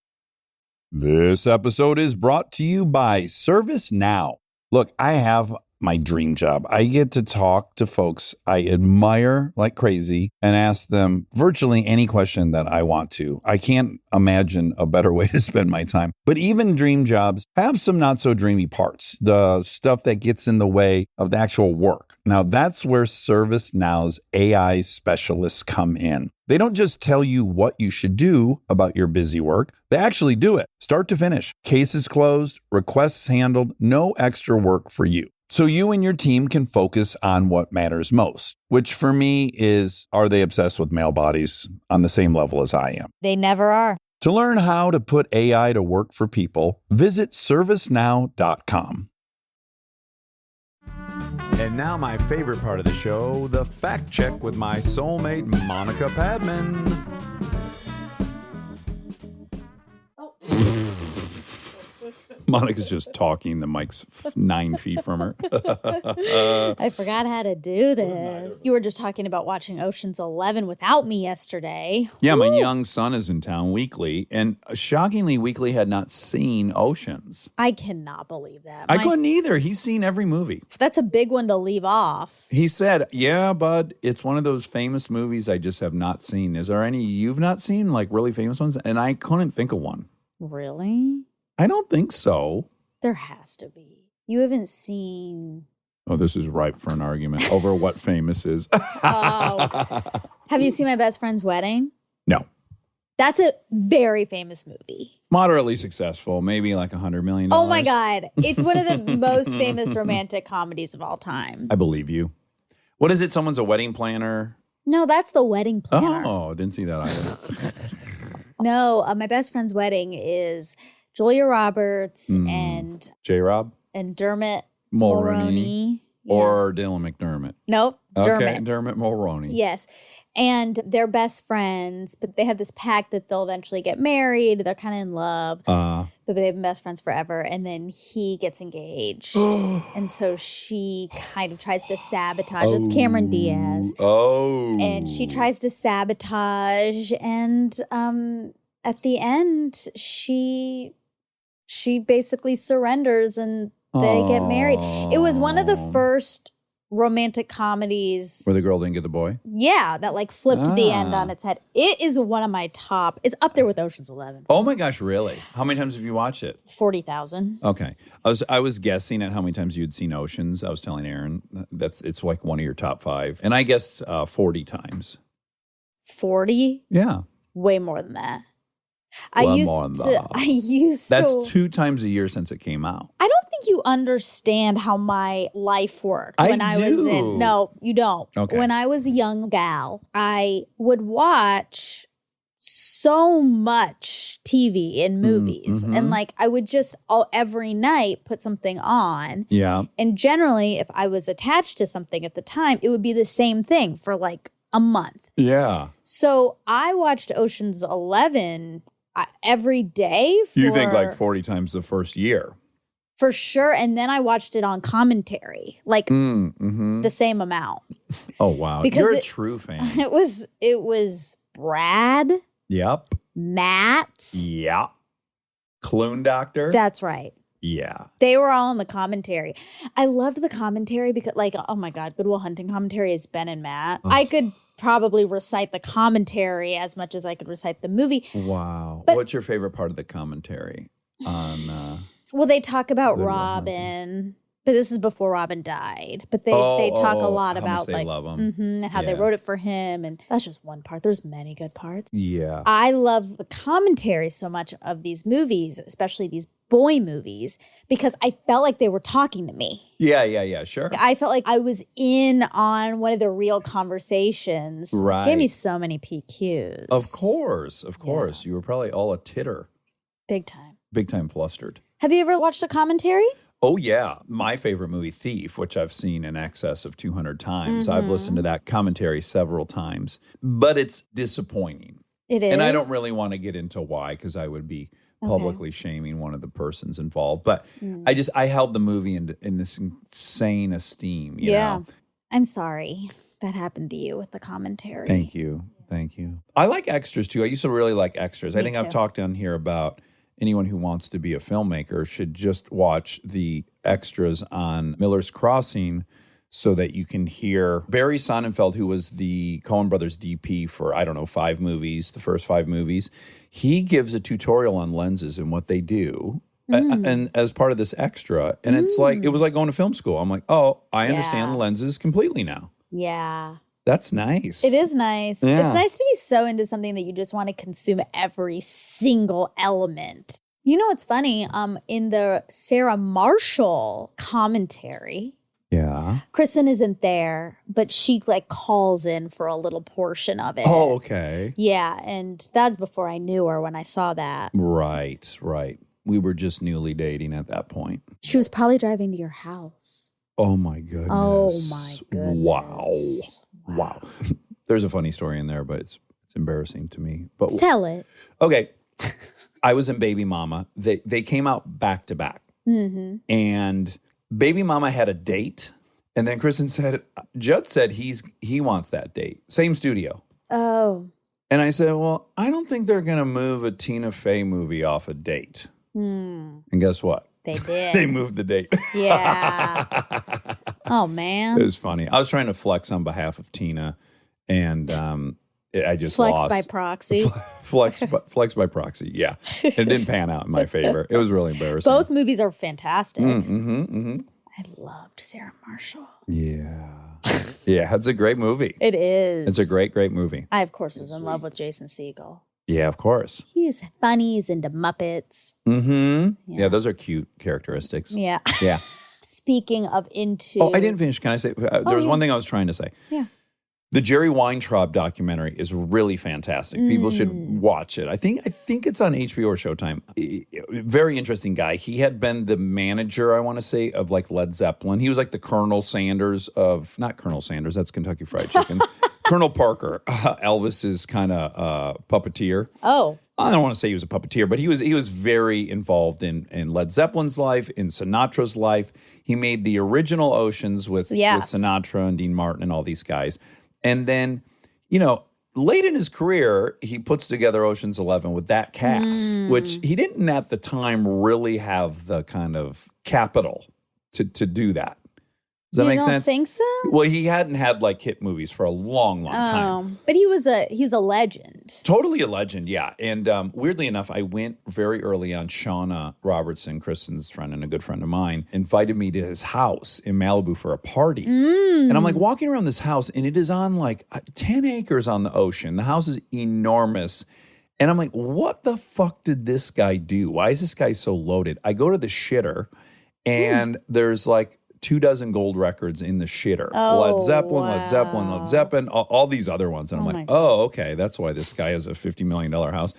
This episode is brought to you by ServiceNow. Look, I have my dream job. I get to talk to folks I admire like crazy and ask them virtually any question that I want to. I can't imagine a better way to spend my time. But even dream jobs have some not so dreamy parts, the stuff that gets in the way of the actual work. Now, that's where ServiceNow's AI specialists come in. They don't just tell you what you should do about your busy work. They actually do it, start to finish. Cases closed, requests handled, no extra work for you. So you and your team can focus on what matters most, which for me is, are they obsessed with male bodies on the same level as I am? They never are. To learn how to put AI to work for people, visit servicenow.com. And now my favorite part of the show, the fact check with my soulmate, Monica Padman. Monica's just talking. The mic's 9 feet from her. I forgot how to do this. You were just talking about watching Ocean's 11 without me yesterday. Yeah, my young son is in town weekly, and shockingly, Weekly had not seen Oceans. I cannot believe that. I couldn't either. He's seen every movie. That's a big one to leave off. He said, yeah, bud, it's one of those famous movies I just have not seen. Is there any you've not seen, like really famous ones? And I couldn't think of one. Really? I don't think so. There has to be. You haven't seen... Oh, this is ripe for an argument over what famous is. Oh. Have you seen My Best Friend's Wedding? No. That's a very famous movie. Moderately successful, maybe like $100 million. Oh my God. It's one of the most famous romantic comedies of all time. I believe you. What is it? Someone's a wedding planner? No, that's The Wedding Planner. Oh, didn't see that either. No, My Best Friend's Wedding is Julia Roberts and J-Rob? Dermot Mulroney. Yeah. Or Dylan McDermott. Nope, Dermot. Okay, Dermot Mulroney. Yes. And they're best friends, but they have this pact that they'll eventually get married. They're kind of in love, but they've been best friends forever. And then he gets engaged. And so she kind of tries to sabotage. It's Cameron Diaz. Oh. And she tries to sabotage. And at the end, she basically surrenders and they get married. It was one of the first romantic comedies. Where the girl didn't get the boy? Yeah, that like flipped the end Ah. on its head. It is one of my top. It's up there with Ocean's 11. Oh my gosh, really? How many times have you watched it? 40,000. Okay. I was guessing at how many times you'd seen Oceans. I was telling Aaron it's like one of your top 5. And I guessed 40 times. 40? Yeah. Way more than that. Well, I more than used that. That's to 2 times a year since it came out. I don't think you understand how my life worked I when I was do. in. No, you don't. Okay. When I was a young gal, I would watch so much TV and movies. mhm. And like I would just every night put something on. Yeah. And generally, if I was attached to something at the time, it would be the same thing for like a month. Yeah. So I watched Ocean's 11 every day for, You think like 40 times the first year. for sure. And then I watched it on commentary, like Mm-hmm. the same amount. Oh, wow. Because You're a it- true fan. It was Brad, Yep. Matt. Yeah. Clune Doctor. That's right. Yeah. They were all in the commentary. I loved the commentary because, like, oh my God, Good Will Hunting commentary is Ben and Matt. I could probably recite the commentary as much as I could recite the movie. Wow. But- What's your favorite part of the commentary on Well, they talk about Good Will Robin, but this is before Robin died. But they talk a lot how about much they like love him. and how they Yeah. wrote it for him, and that's just one part. There's many good parts. Yeah. I love the commentary so much of these movies, especially these boy movies, because I felt like they were talking to me. Yeah, sure. I felt like I was in on one of the real conversations. Right. It gave me so many PQs. Of course. You were probably all a titter. Big time. Big time flustered. Have you ever watched a commentary? Oh, yeah. My favorite movie, Thief, which I've seen in excess of 200 times. Mm-hmm. I've listened to that commentary several times, but it's disappointing. It is. And I don't really want to get into why, because I would be publicly shaming one of the persons involved. But I held the movie in this insane esteem, you know? I'm sorry that happened to you with the commentary. Thank you. I like extras too. I used to really like extras. I Me think too. I've talked on here about anyone who wants to be a filmmaker should just watch the extras on Miller's Crossing so that you can hear Barry Sonnenfeld, who was the Coen Brothers DP for, I don't know, 5 movies, the first 5 movies. He gives a tutorial on lenses and what they do. And as part of this extra, and it's like, it was like going to film school. I'm like, oh, I understand Yeah. the lenses completely now. Yeah. That's nice. It is nice. Yeah. It's nice to be so into something that you just want to consume every single element. You know what's funny? In the Sarah Marshall commentary, Yeah. Kristen isn't there, but she like calls in for a little portion of it. Oh, okay. Yeah, and that's before I knew her when I saw that. Right. We were just newly dating at that point. She was probably driving to your house. Oh my goodness. Oh my goodness. Wow. There's a funny story in there, but it's embarrassing to me. But Tell it. okay. I was in Baby Mama. They came out back to back. Mm-hmm. And Baby Mama had a date. And then Kristen said, Judd said he wants that date. Same studio. Oh. And I said, well, I don't think they're going to move a Tina Fey movie off a date. And guess what? They did. They moved the date. Yeah. Oh It man. was funny. I was trying to flex on behalf of Tina, and I just Flex lost. by proxy. Flex by proxy. Yeah, it didn't pan out in my favor. It was really embarrassing. Both movies are fantastic. Mm-hmm. I loved Sarah Marshall. Yeah, it's a great movie. It is. It's a great movie. I of course was in love with Jason Segel. Yeah, of course. He is funny. He's into Muppets. Mm-hmm. Yeah, those are cute characteristics. Yeah. Yeah. Speaking of into. Oh, I didn't finish. Can I say? There was one thing I was trying to say. Yeah. The Jerry Weintraub documentary is really fantastic. People should watch it. I think it's on HBO or Showtime. Very interesting guy. He had been the manager, I want to say, of like Led Zeppelin. He was like the Colonel Sanders of, not Colonel Sanders, that's Kentucky Fried Chicken. Colonel Parker, Elvis's kind of puppeteer. Oh. I don't want to say he was a puppeteer, but he was very involved in Led Zeppelin's life, in Sinatra's life. He made the original Oceans with Sinatra and Dean Martin and all these guys. And then, late in his career, he puts together Ocean's 11 with that cast, which he didn't at the time really have the kind of capital to do that. Does that You make don't sense? think so? Well, he hadn't had like hit movies for a long time. But he's a legend. Totally a legend, yeah. And weirdly enough, I went very early on. Shauna Robertson, Kristen's friend and a good friend of mine, invited me to his house in Malibu for a party. And I'm like walking around this house, and it is on like 10 acres on the ocean. The house is enormous. And I'm like, what the fuck did this guy do? Why is this guy so loaded? I go to the shitter, and there's like 24 gold records in the shitter. Led Zeppelin, all these other ones. And I'm like, oh, okay, that's why this guy has a $50 million house.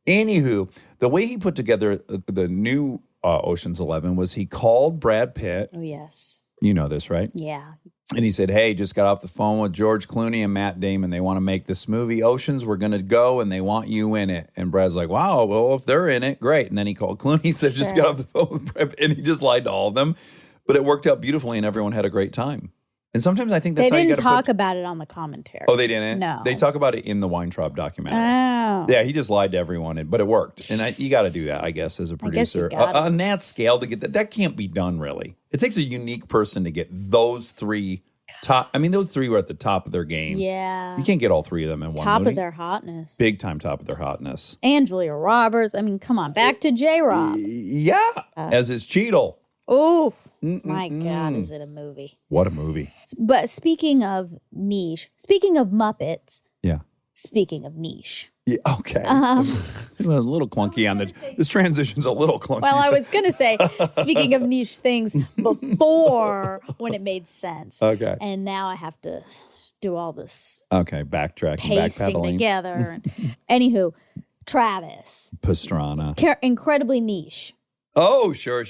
Anywho, the way he put together the new Ocean's 11 was he called Brad Pitt. Oh, yes. You know this, right? Yeah. And he said, hey, just got off the phone with George Clooney and Matt Damon. They want to make this movie, Oceans. We're going to go, and they want you in it. And Brad's like, wow, well, if they're in it, great. And then he called Clooney. He said, just got off the phone with Brad Pitt. And he just lied to all of them. But it worked out beautifully, and everyone had a great time. And sometimes I think that's They how you didn't got to talk about it on the commentary. Oh, they didn't? No. They talk about it in the Weintraub documentary. Oh. Yeah, he just lied to everyone, but it worked. And you got to do that, I guess, as a guess you producer. gotta. On that scale, to get that can't be done, really. It takes a unique person to get those three top. I mean, those three were at the top of their game. Yeah. You can't get all three of them in one Top movie. of their hotness. Big time top of their hotness. And Julia Roberts. I mean, come on. Back to J-Rob. Yeah, as is Cheadle. Oh, my God, is it a movie? What a movie. But speaking of niche, speaking of Muppets, Yeah. speaking of niche. Yeah, okay. A little clunky on this transition's a little clunky. Well, I was going to say, speaking of niche things, before when it made sense. Okay. And now I have to do all this Okay, backtracking, pasting backpedaling. together. Anywho, Travis, Pastrana. incredibly niche. Oh, sure.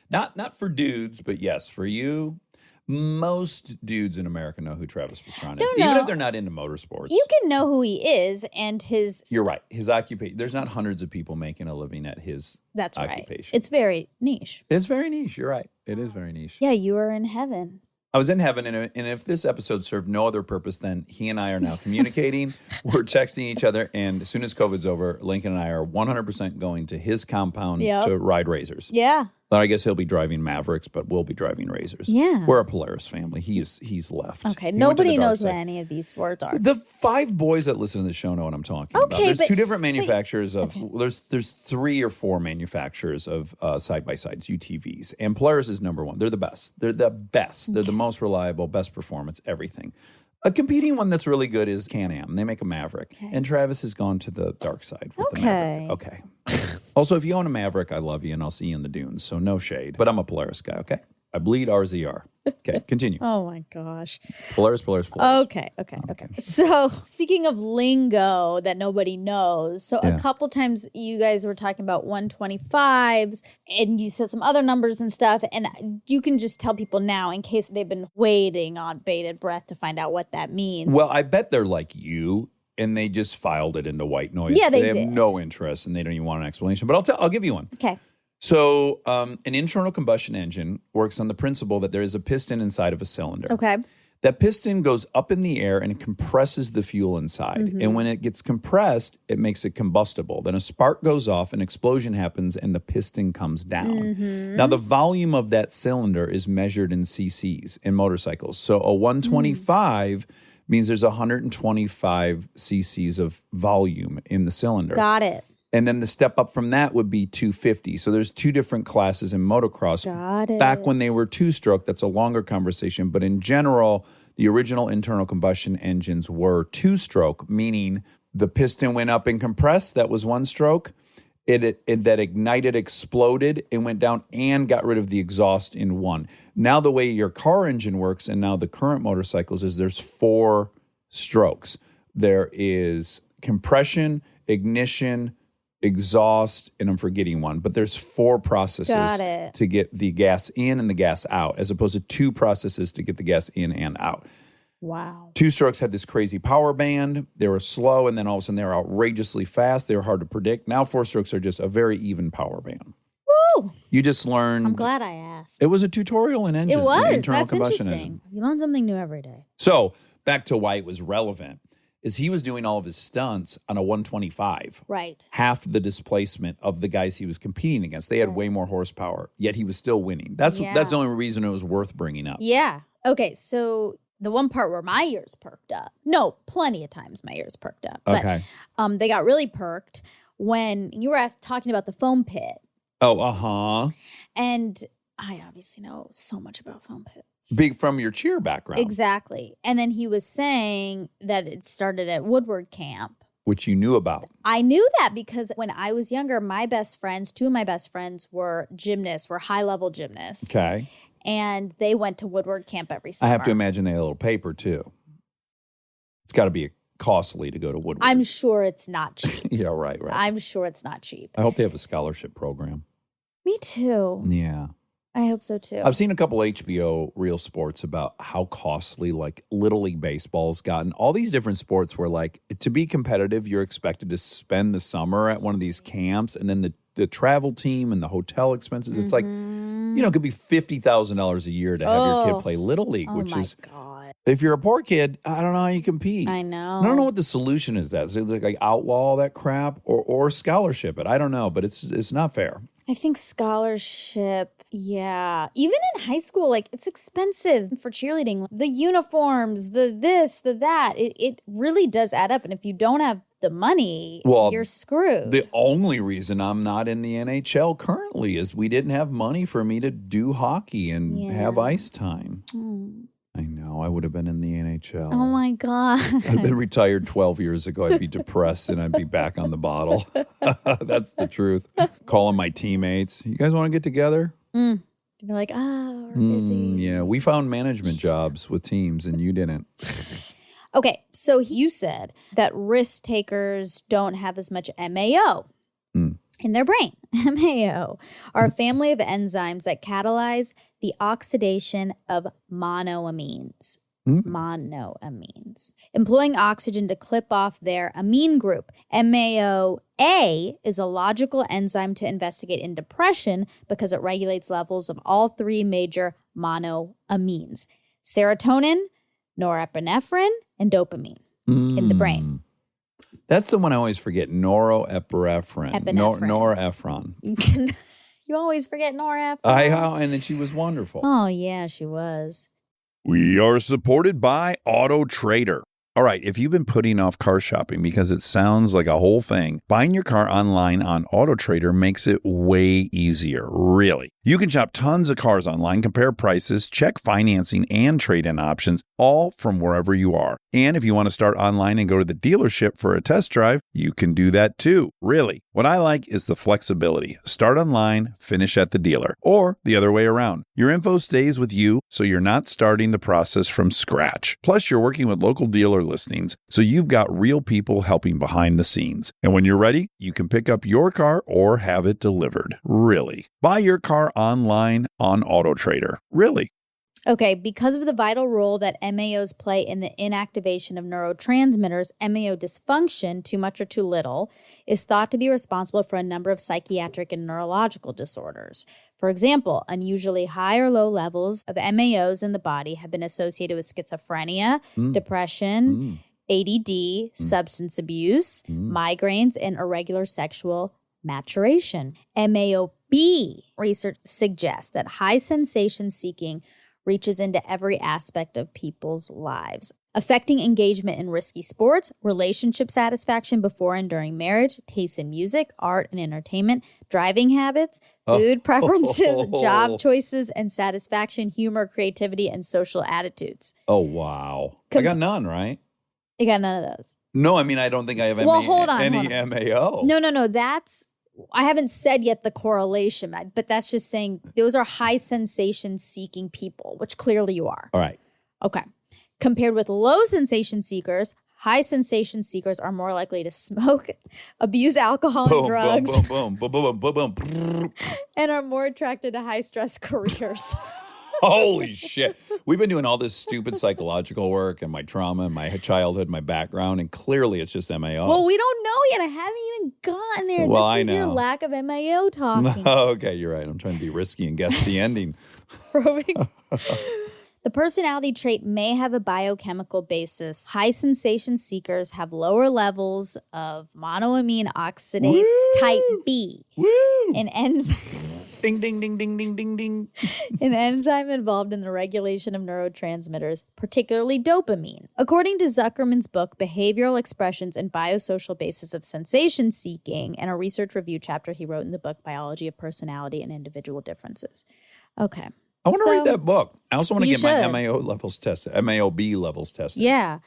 Not for dudes, but yes, for you. Most dudes in America know who Travis Pastrana is, even if they're not into motorsports. You can know who he is and his. You're right. His occupation. There's not hundreds of people making a living at his That's occupation. right. It's very niche. It's very niche. You're right. It is very niche. Yeah, you are in heaven. I was in heaven, and if this episode served no other purpose, then he and I are now communicating. We're texting each other, and as soon as COVID's over, Lincoln and I are 100% going to his compound to ride razors. Yeah. I guess he'll be driving Mavericks, but we'll be driving razors. Yeah. We're a Polaris family. He's left. Okay. He went to Nobody the dark knows side. what any of these words are. The 5 boys that listen to the show know what I'm talking about. Okay, There's but- 2 different manufacturers of there's 3 or 4 manufacturers of side-by-sides, UTVs. And Polaris is number 1. They're the best. They're the best. They're the most reliable, best performance, everything. A competing one that's really good is Can-Am. They make a Maverick. And Travis has gone to the dark side with the Maverick. Okay. Also, if you own a Maverick, I love you, and I'll see you in the dunes. So no shade. But I'm a Polaris guy, okay? I bleed RZR. Okay, continue. Oh my gosh. Polaris. Okay. So speaking of lingo that nobody knows, so a couple times you guys were talking about 125s and you said some other numbers and stuff, and you can just tell people now in case they've been waiting on bated breath to find out what that means. Well, I bet they're like you, and they just filed it into white noise. Yeah, they have did. no interest, and they don't even want an explanation. But I'll give you one. Okay. So, an internal combustion engine works on the principle that there is a piston inside of a cylinder. Okay. That piston goes up in the air and it compresses the fuel inside. Mm-hmm. And when it gets compressed, it makes it combustible. Then a spark goes off, an explosion happens, and the piston comes down. Mm-hmm. Now, the volume of that cylinder is measured in cc's in motorcycles. So a 125 means there's 125 cc's of volume in the cylinder. Got it. And then the step up from that would be 250. So there's 2 different classes in motocross. Got it. Back when they were 2-stroke, that's a longer conversation. But in general, the original internal combustion engines were 2-stroke, meaning the piston went up and compressed. That was 1-stroke. It that ignited, exploded, and went down and got rid of the exhaust in 1. Now the way your car engine works, and now the current motorcycles, is there's 4 strokes. There is compression, ignition, exhaust, and I'm forgetting one, but there's 4 processes Got it. to get the gas in and the gas out, as opposed to 2 processes to get the gas in and out. Wow. 2-strokes had this crazy power band. They were slow, and then all of a sudden they were outrageously fast. They were hard to predict. Now 4-strokes are just a very even power band. Woo! You just learned. I'm glad I asked. It was a tutorial in engine. It was. internal That's combustion interesting. engine. You learn something new every day. So back to why it was relevant is he was doing all of his stunts on a 125. Right. Half the displacement of the guys he was competing against. They had way more horsepower, yet he was still winning. That's the only reason it was worth bringing up. Yeah. Okay, so the one part where my ears perked up. No, plenty of times my ears perked up. But Okay. they got really perked when you were talking about the foam pit. Oh, uh-huh. And I obviously know so much about foam pits. Big from your cheer background. Exactly. And then he was saying that it started at Woodward Camp. Which you knew about. I knew that because when I was younger, my best friends, two of my best friends were gymnasts, were high-level gymnasts. Okay. And they went to Woodward Camp every summer. I have to imagine they had a little paper, too. It's got to be costly to go to Woodward. I'm sure it's not cheap. Yeah, right. I'm sure it's not cheap. I hope they have a scholarship program. Me too. Yeah. I hope so too. I've seen a couple HBO Real Sports about how costly, like, Little League Baseball's gotten. All these different sports where, like, to be competitive, you're expected to spend the summer at one of these camps, and then the travel team and the hotel expenses. It's like, it could be $50,000 a year to have your kid play Little League, which is, God. if you're a poor kid, I don't know how you compete. I know. I don't know what the solution is. That is it like outlaw all that crap or scholarship it. I don't know, but it's not fair. I think scholarship, yeah. Even in high school, like, it's expensive for cheerleading. The uniforms, the this, the that, it really does add up. And if you don't have the money, you're screwed. The only reason I'm not in the NHL currently is we didn't have money for me to do hockey and have ice time. I know. I would have been in the NHL. Oh, my God. I'd been retired 12 years ago. I'd be depressed and I'd be back on the bottle. That's the truth. Calling my teammates. You guys want to get together? They're like, we're busy. Yeah, we found management jobs with teams and you didn't. Okay, so you said that risk takers don't have as much MAO in their brain. MAO are a family of enzymes that catalyze the oxidation of monoamines. Monoamines, employing oxygen to clip off their amine group. MAO-A is a logical enzyme to investigate in depression because it regulates levels of all three major monoamines: serotonin, norepinephrine, and dopamine in the brain. That's the one I always forget. Norepinephrine. Norepinephrine. You always forget norepinephrine. And then she was wonderful. Oh, yeah, she was. We are supported by Auto Trader. All right, if you've been putting off car shopping because it sounds like a whole thing, buying your car online on Auto Trader makes it way easier, really. You can shop tons of cars online, compare prices, check financing and trade-in options, all from wherever you are. And if you want to start online and go to the dealership for a test drive, you can do that too, really. What I like is the flexibility. Start online, finish at the dealer, or the other way around. Your info stays with you, so you're not starting the process from scratch. Plus, you're working with local dealer listings, so you've got real people helping behind the scenes. And when you're ready, you can pick up your car or have it delivered. Really. Buy your car online on Auto Trader. Really. Okay, because of the vital role that MAOs play in the inactivation of neurotransmitters, MAO dysfunction, too much or too little, is thought to be responsible for a number of psychiatric and neurological disorders. For example, unusually high or low levels of MAOs in the body have been associated with schizophrenia, depression, ADD, substance abuse, migraines, and irregular sexual maturation. MAO-B research suggests that high sensation seeking reaches into every aspect of people's lives, affecting engagement in risky sports, relationship satisfaction before and during marriage, taste in music, art and entertainment, driving habits, food preferences, job choices and satisfaction, humor, creativity, and social attitudes. Oh, wow. I got none, right? You got none of those. No, I mean, I don't think I have Well, hold on. MAO. No. I haven't said yet the correlation, but that's just saying those are high sensation seeking people, which clearly you are. All right. Okay. Compared with low sensation seekers, high sensation seekers are more likely to smoke, abuse alcohol and drugs, Boom, boom, boom, boom, boom, boom. and are more attracted to high stress careers. Holy shit. We've been doing all this stupid psychological work and my trauma and my childhood, my background, and clearly it's just MAO. Well, we don't know yet. I haven't even gotten there. Well, This is I your know. lack of MAO talking. Okay, you're right. I'm trying to be risky and guess the ending. Probing. The personality trait may have a biochemical basis. High sensation seekers have lower levels of monoamine oxidase type B, Woo! an enzyme. Ding, ding, ding, ding, ding, ding, ding. An enzyme involved in the regulation of neurotransmitters, particularly dopamine. According to Zuckerman's book, Behavioral Expressions and Biosocial Basis of Sensation Seeking, and a research review chapter he wrote in the book, Biology of Personality and Individual Differences. Okay. I want to read that book. I also want to You get my should. MAO levels tested, MAOB levels tested. Yeah.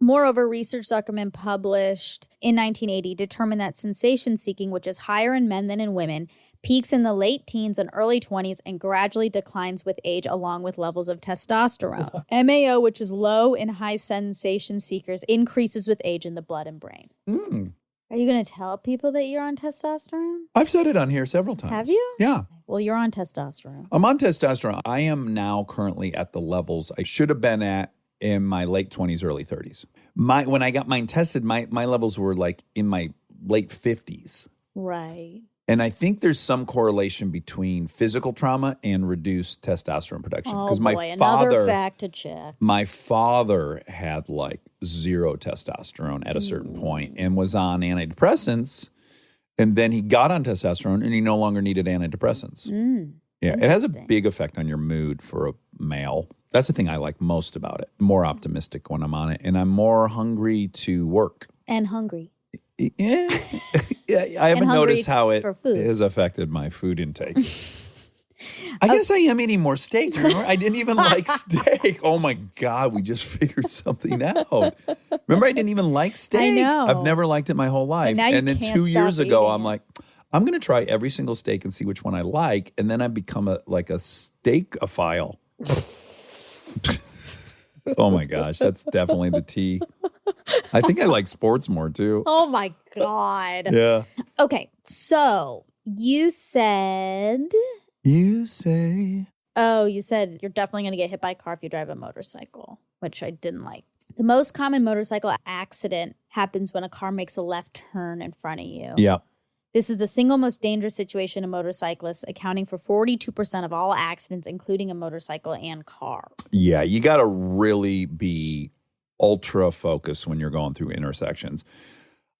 Moreover, research Zuckerman published in 1980 determined that sensation seeking, which is higher in men than in women, peaks in the late teens and early 20s and gradually declines with age along with levels of testosterone. MAO, which is low in high sensation seekers, increases with age in the blood and brain. Mm. Are you going to tell people that you're on testosterone? I've said it on here several times. Have you? Yeah. Well, you're on testosterone. I'm on testosterone. I am now currently at the levels I should have been at in my late 20s, early 30s. When I got mine tested, my levels were like in my late 50s. Right. And I think there's some correlation between physical trauma and reduced testosterone production. Oh, my boy. Another father, fact to check. my father had like zero testosterone at a certain point and was on antidepressants. And then he got on testosterone and he no longer needed antidepressants. Yeah, it has a Interesting. big effect on your mood for a male. That's the thing I like most about it. More optimistic when I'm on it. And I'm more hungry to work. And hungry. Yeah. Yeah, I haven't hungry noticed how it for food. has affected my food intake. I guess I am eating more steak. Remember? I didn't even like steak. Oh my God, we just figured something out. Remember, I didn't even like steak. I know. I've never liked it my whole life. now you And then can't 2 years stop ago, eating I'm it. like, I'm going to try every single steak and see which one I like. And then I become a steakophile. Oh my gosh, that's definitely the tea. I think I like sports more too. Oh my God. Yeah. Okay, so you said, You say. you said you're definitely going to get hit by a car if you drive a motorcycle, which I didn't like. The most common motorcycle accident happens when a car makes a left turn in front of you. Yeah. This is the single most dangerous situation of motorcyclists, accounting for 42% of all accidents, including a motorcycle and car. Yeah. You got to really be ultra focused when you're going through intersections.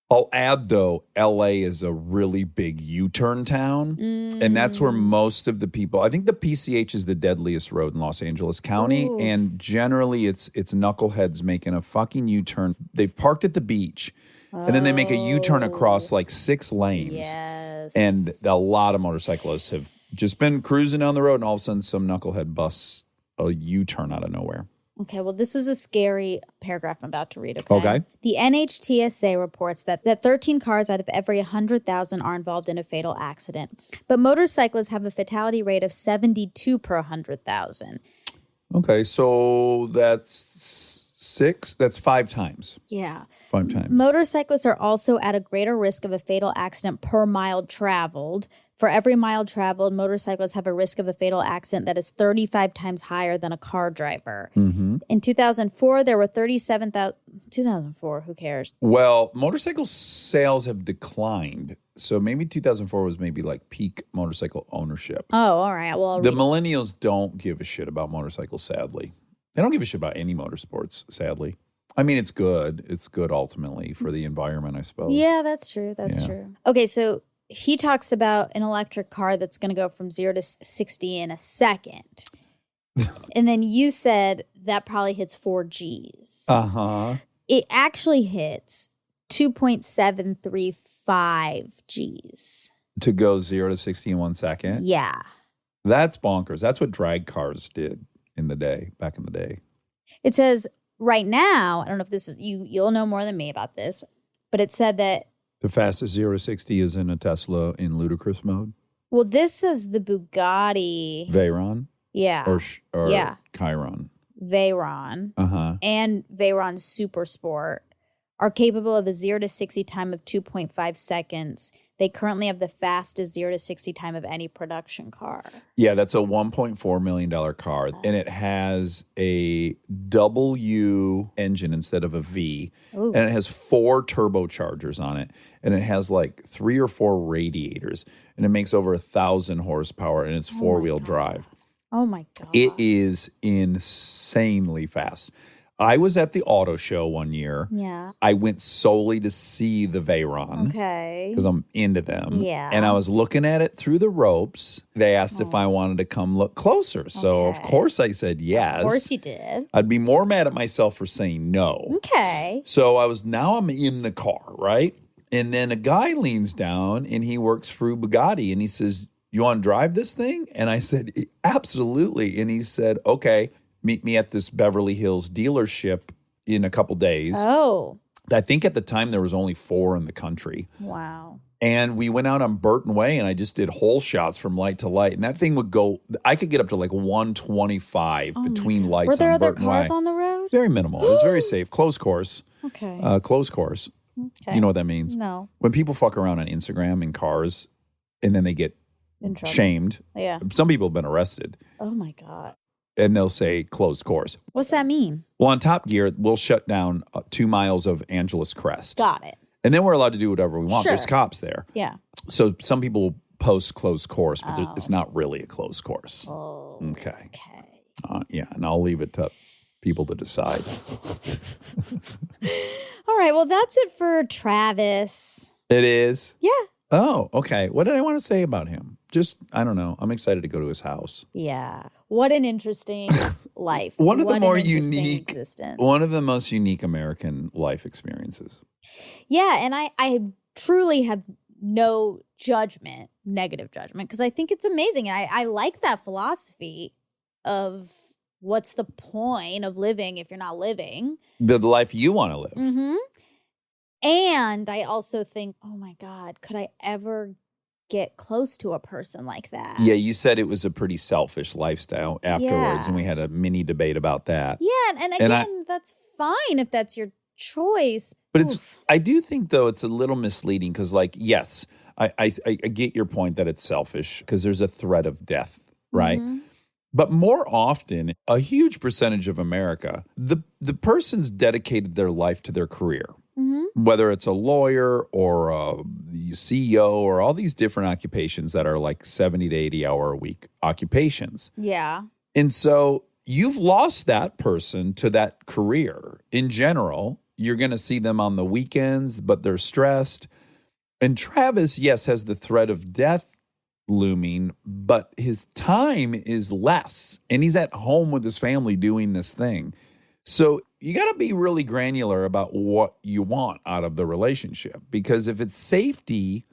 I'll add, though, LA is a really big U-turn town. And that's where most of the people, I think the PCH is the deadliest road in Los Angeles County. Ooh. And generally it's knuckleheads making a fucking U-turn. They've parked at the beach. And then they make a U-turn across like 6 lanes. Yes. And a lot of motorcyclists have just been cruising down the road, and all of a sudden some knucklehead busts a U-turn out of nowhere. Okay, well, this is a scary paragraph I'm about to read, okay? Okay. The NHTSA reports that 13 cars out of every 100,000 are involved in a fatal accident. But motorcyclists have a fatality rate of 72 per 100,000. Okay, so that's 6. That's 5 times. Yeah. 5 times. Motorcyclists are also at a greater risk of a fatal accident per mile traveled. For every mile traveled, motorcyclists have a risk of a fatal accident that is 35 times higher than a car driver. Mm-hmm. In 2004, there were 37,000. 2004, who cares? Well, motorcycle sales have declined. So maybe 2004 was maybe like peak motorcycle ownership. Oh, all right. Well, I'll The read. millennials don't give a shit about motorcycles, sadly. They don't give a shit about any motorsports, sadly. I mean, it's good. It's good ultimately for the environment, I suppose. Yeah, that's true. That's Yeah. true. Okay, so he talks about an electric car that's going to go from 0 to 60 in a second. And then you said that probably hits 4 Gs. Uh-huh. It actually hits 2.735 Gs. To go 0 to 60 in 1 second. Yeah. That's bonkers. That's what drag cars did back in the day. It says right now, I don't know if this is you'll know more than me about this, but it said that, The fastest 0 to 60 is in a Tesla in ludicrous mode. well, this says the Bugatti. Veyron Yeah. or Yeah. Chiron. Veyron Uh-huh. and Veyron Super Sport are capable of a 0 to 60 time of 2.5 seconds. They currently have the fastest 0 to 60 time of any production car. Yeah, that's a $1.4 million car. And it has a W engine instead of a V. Ooh. And it has 4 turbochargers on it. And it has like 3 or 4 radiators. And it makes over 1,000 horsepower and it's 4-wheel drive. Oh my God. It is insanely fast. I was at the auto show one year. Yeah. I went solely to see the Veyron. Okay. Because I'm into them. Yeah. And I was looking at it through the ropes. They asked if I wanted to come look closer. So, of Okay. course, I said yes. Of course you did. I'd be more mad at myself for saying no. Okay. So I'm in the car, right? And then a guy leans down and he works for Bugatti and he says, "You want to drive this thing?" And I said, "Absolutely." And he said, "Okay, meet me at this Beverly Hills dealership in a couple days." Oh, I think at the time there was only 4 in the country. wow. And we went out on Burton Way and I just did hole shots from light to light. And that thing would go, I could get up to like 125 between lights Were there on other Burton cars Way. on the road? Very minimal. It was very safe. Closed course. Okay. Closed course. Okay. Do you know what that means? No. When people fuck around on Instagram in cars and then they get In trouble. shamed, Yeah. some people have been arrested Oh my God. and they'll say closed course. What's that mean? Well, on Top Gear, we'll shut down 2 miles of Angeles Crest. Got it. And then we're allowed to do whatever we want. Sure. There's cops there. Yeah. So some people will post closed course, but it's not really a closed course. Oh. Okay. Okay. Yeah, and I'll leave it to people to decide. All right. Well, that's it for Travis. It is? Yeah. Oh, okay. What did I want to say about him? Just, I don't know. I'm excited to go to his house. Yeah. What an interesting life. One of the What an more interesting unique, existence. one of the most unique American life experiences. Yeah. And I truly have no judgment, negative judgment, because I think it's amazing. I like that philosophy of what's the point of living if you're not living. The life you want to live. Mm-hmm. And I also think, oh my God, could I ever get close to a person like that? Yeah, you said it was a pretty selfish lifestyle afterwards, Yeah. and we had a mini debate about that. Yeah. And And again, that's fine if that's your choice. But Oof. I do think, though, it's a little misleading because, like, yes, I get your point that it's selfish because there's a threat of death, right? Mhm. But more often, a huge percentage of America, the person's dedicated their life to their career, Mhm. whether it's a lawyer or a CEO or all these different occupations that are like 70 to 80 hour a week occupations. Yeah. And so you've lost that person to that career. In general, you're going to see them on the weekends, but they're stressed. And Travis, yes, has the threat of death looming, but his time is less. And he's at home with his family doing this thing. So you got to be really granular about what you want out of the relationship. Because if it's safety,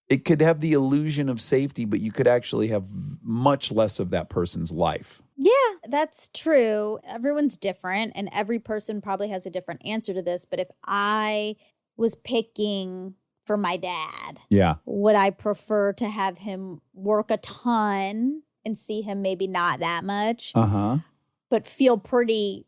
it could have the illusion of safety, but you could actually have much less of that person's life. Yeah, that's true. Everyone's different, and every person probably has a different answer to this. But if I was picking for my dad, Yeah. would I prefer to have him work a ton and see him maybe not that much, Uh-huh. but feel pretty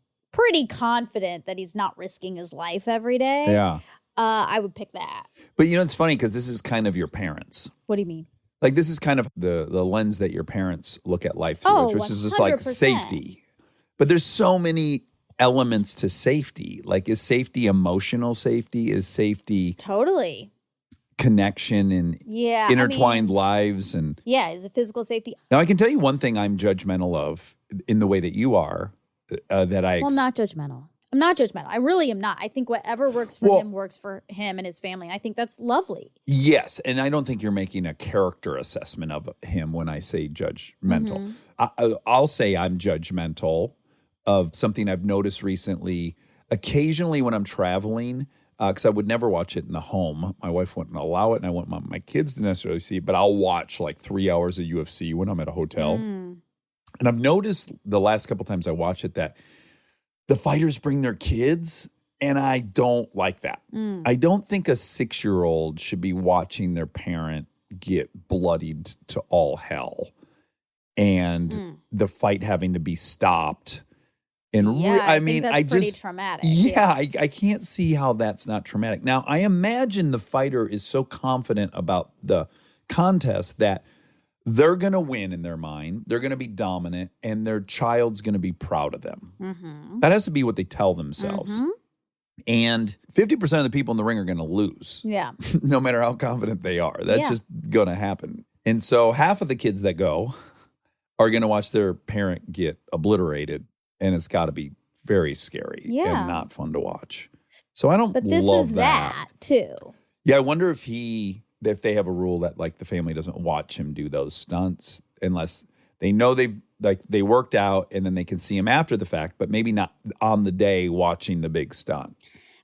confident that he's not risking his life every day? Yeah. I would pick that. But you know, it's funny because this is kind of your parents. What do you mean? Like this is kind of the lens that your parents look at life through, Oh, which is just like 100%. safety. But there's so many elements to safety. Like, is safety emotional safety? Is safety Totally. connection and Yeah. intertwined lives? And Yeah, is it physical safety? now I can tell you one thing I'm judgmental of in the way that you are, that I Well, not judgmental. I'm not judgmental. I really am not. I think whatever works for him works for him and his family. And I think that's lovely. Yes, and I don't think you're making a character assessment of him when I say judgmental. I'll say I'm judgmental of something I've noticed recently. Occasionally when I'm traveling, because I would never watch it in the home. My wife wouldn't allow it, and I wouldn't want my kids to necessarily see it, but I'll watch like 3 hours of UFC when I'm at a hotel. And I've noticed the last couple times I watch it that the fighters bring their kids, and I don't like that. I don't think a 6-year-old should be watching their parent get bloodied to all hell and the fight having to be stopped. And Yeah, I mean, think that's I pretty just traumatic. Yeah, I can't see how that's not traumatic. Now, I imagine the fighter is so confident about the contest that they're going to win in their mind. They're going to be dominant, and their child's going to be proud of them. That has to be what they tell themselves. And 50% of the people in the ring are going to lose, Yeah. no matter how confident they are. That's Yeah. just going to happen. And so half of the kids that go are going to watch their parent get obliterated, and it's got to be very scary Yeah. and not fun to watch. So I don't But this love is that too. Yeah, I wonder if they have a rule that like the family doesn't watch him do those stunts unless they know they worked out and then they can see him after the fact, but maybe not on the day watching the big stunt.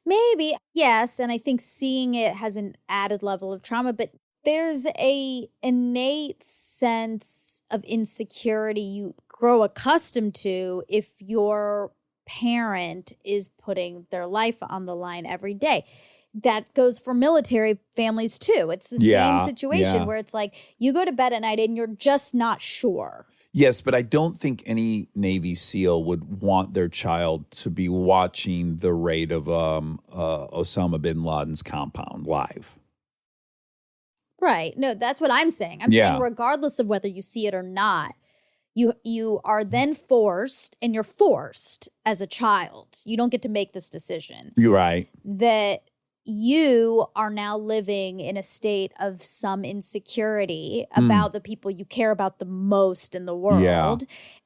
Maybe, yes. And I think seeing it has an added level of trauma, but there's a innate sense of insecurity you grow accustomed to if your parent is putting their life on the line every day. That goes for military families too. It's the same situation where it's like you go to bed at night and you're just not sure. Yes, but I don't think any Navy SEAL would want their child to be watching the raid of Osama bin Laden's compound live. Right. No, that's what I'm saying. I'm saying regardless of whether you see it or not, you are then forced, and you're forced as a child. You don't get to make this decision. You're right. That you are now living in a state of some insecurity about the people you care about the most in the world. Yeah.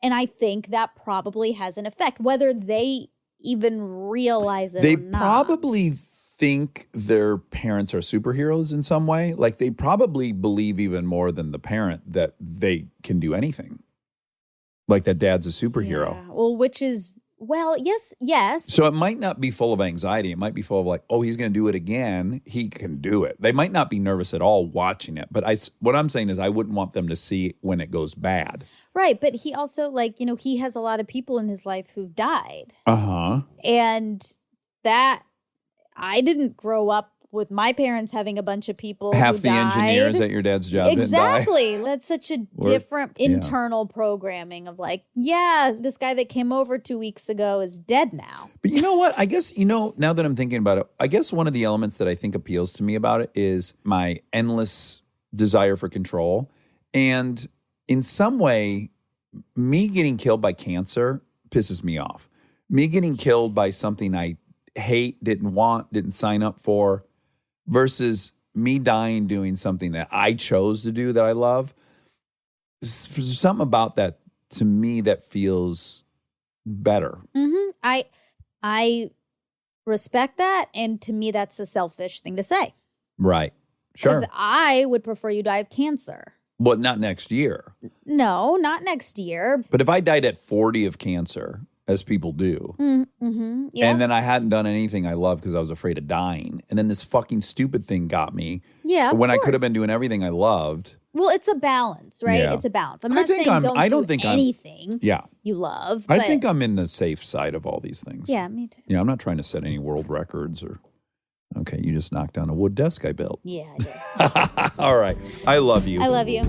And I think that probably has an effect, whether they even realize it They or not. probably think their parents are superheroes in some way. Like they probably believe even more than the parent that they can do anything. Like that dad's a superhero. Yeah. Well, which is, well, yes. So it might not be full of anxiety. It might be full of like, oh, he's going to do it again. He can do it. They might not be nervous at all watching it. But what I'm saying is I wouldn't want them to see when it goes bad. Right. But he also, like, he has a lot of people in his life who've died. Uh-huh. And that, I didn't grow up with my parents having a bunch of people Half who the died. engineers at your dad's job didn't die. Exactly. That's such a different internal programming of like, this guy that came over 2 weeks ago is dead now. But you know what? I guess, now that I'm thinking about it, I guess one of the elements that I think appeals to me about it is my endless desire for control. And in some way, me getting killed by cancer pisses me off. Me getting killed by something I hate, didn't want, didn't sign up for, versus me dying doing something that I chose to do that I love. There's something about that to me that feels better. Mm-hmm. I respect that. And to me, that's a selfish thing to say. Right. Sure. Because I would prefer you die of cancer. Well, not next year. No, not next year. But if I died at 40 of cancer, as people do, Yeah. and then I hadn't done anything I loved because I was afraid of dying, and then this fucking stupid thing got me Yeah. when I of could have course. been doing everything I loved. Well, it's a balance, right? Yeah. It's a balance. I'm I not think saying I'm- I don't do think I'm- anything Yeah. you love. I but think I'm in the safe side of all these things. Yeah, me too. Yeah, I'm not trying to set any world records or. Okay, you just knocked down a wood desk I built. Yeah, I do. All right. I love you. I love you.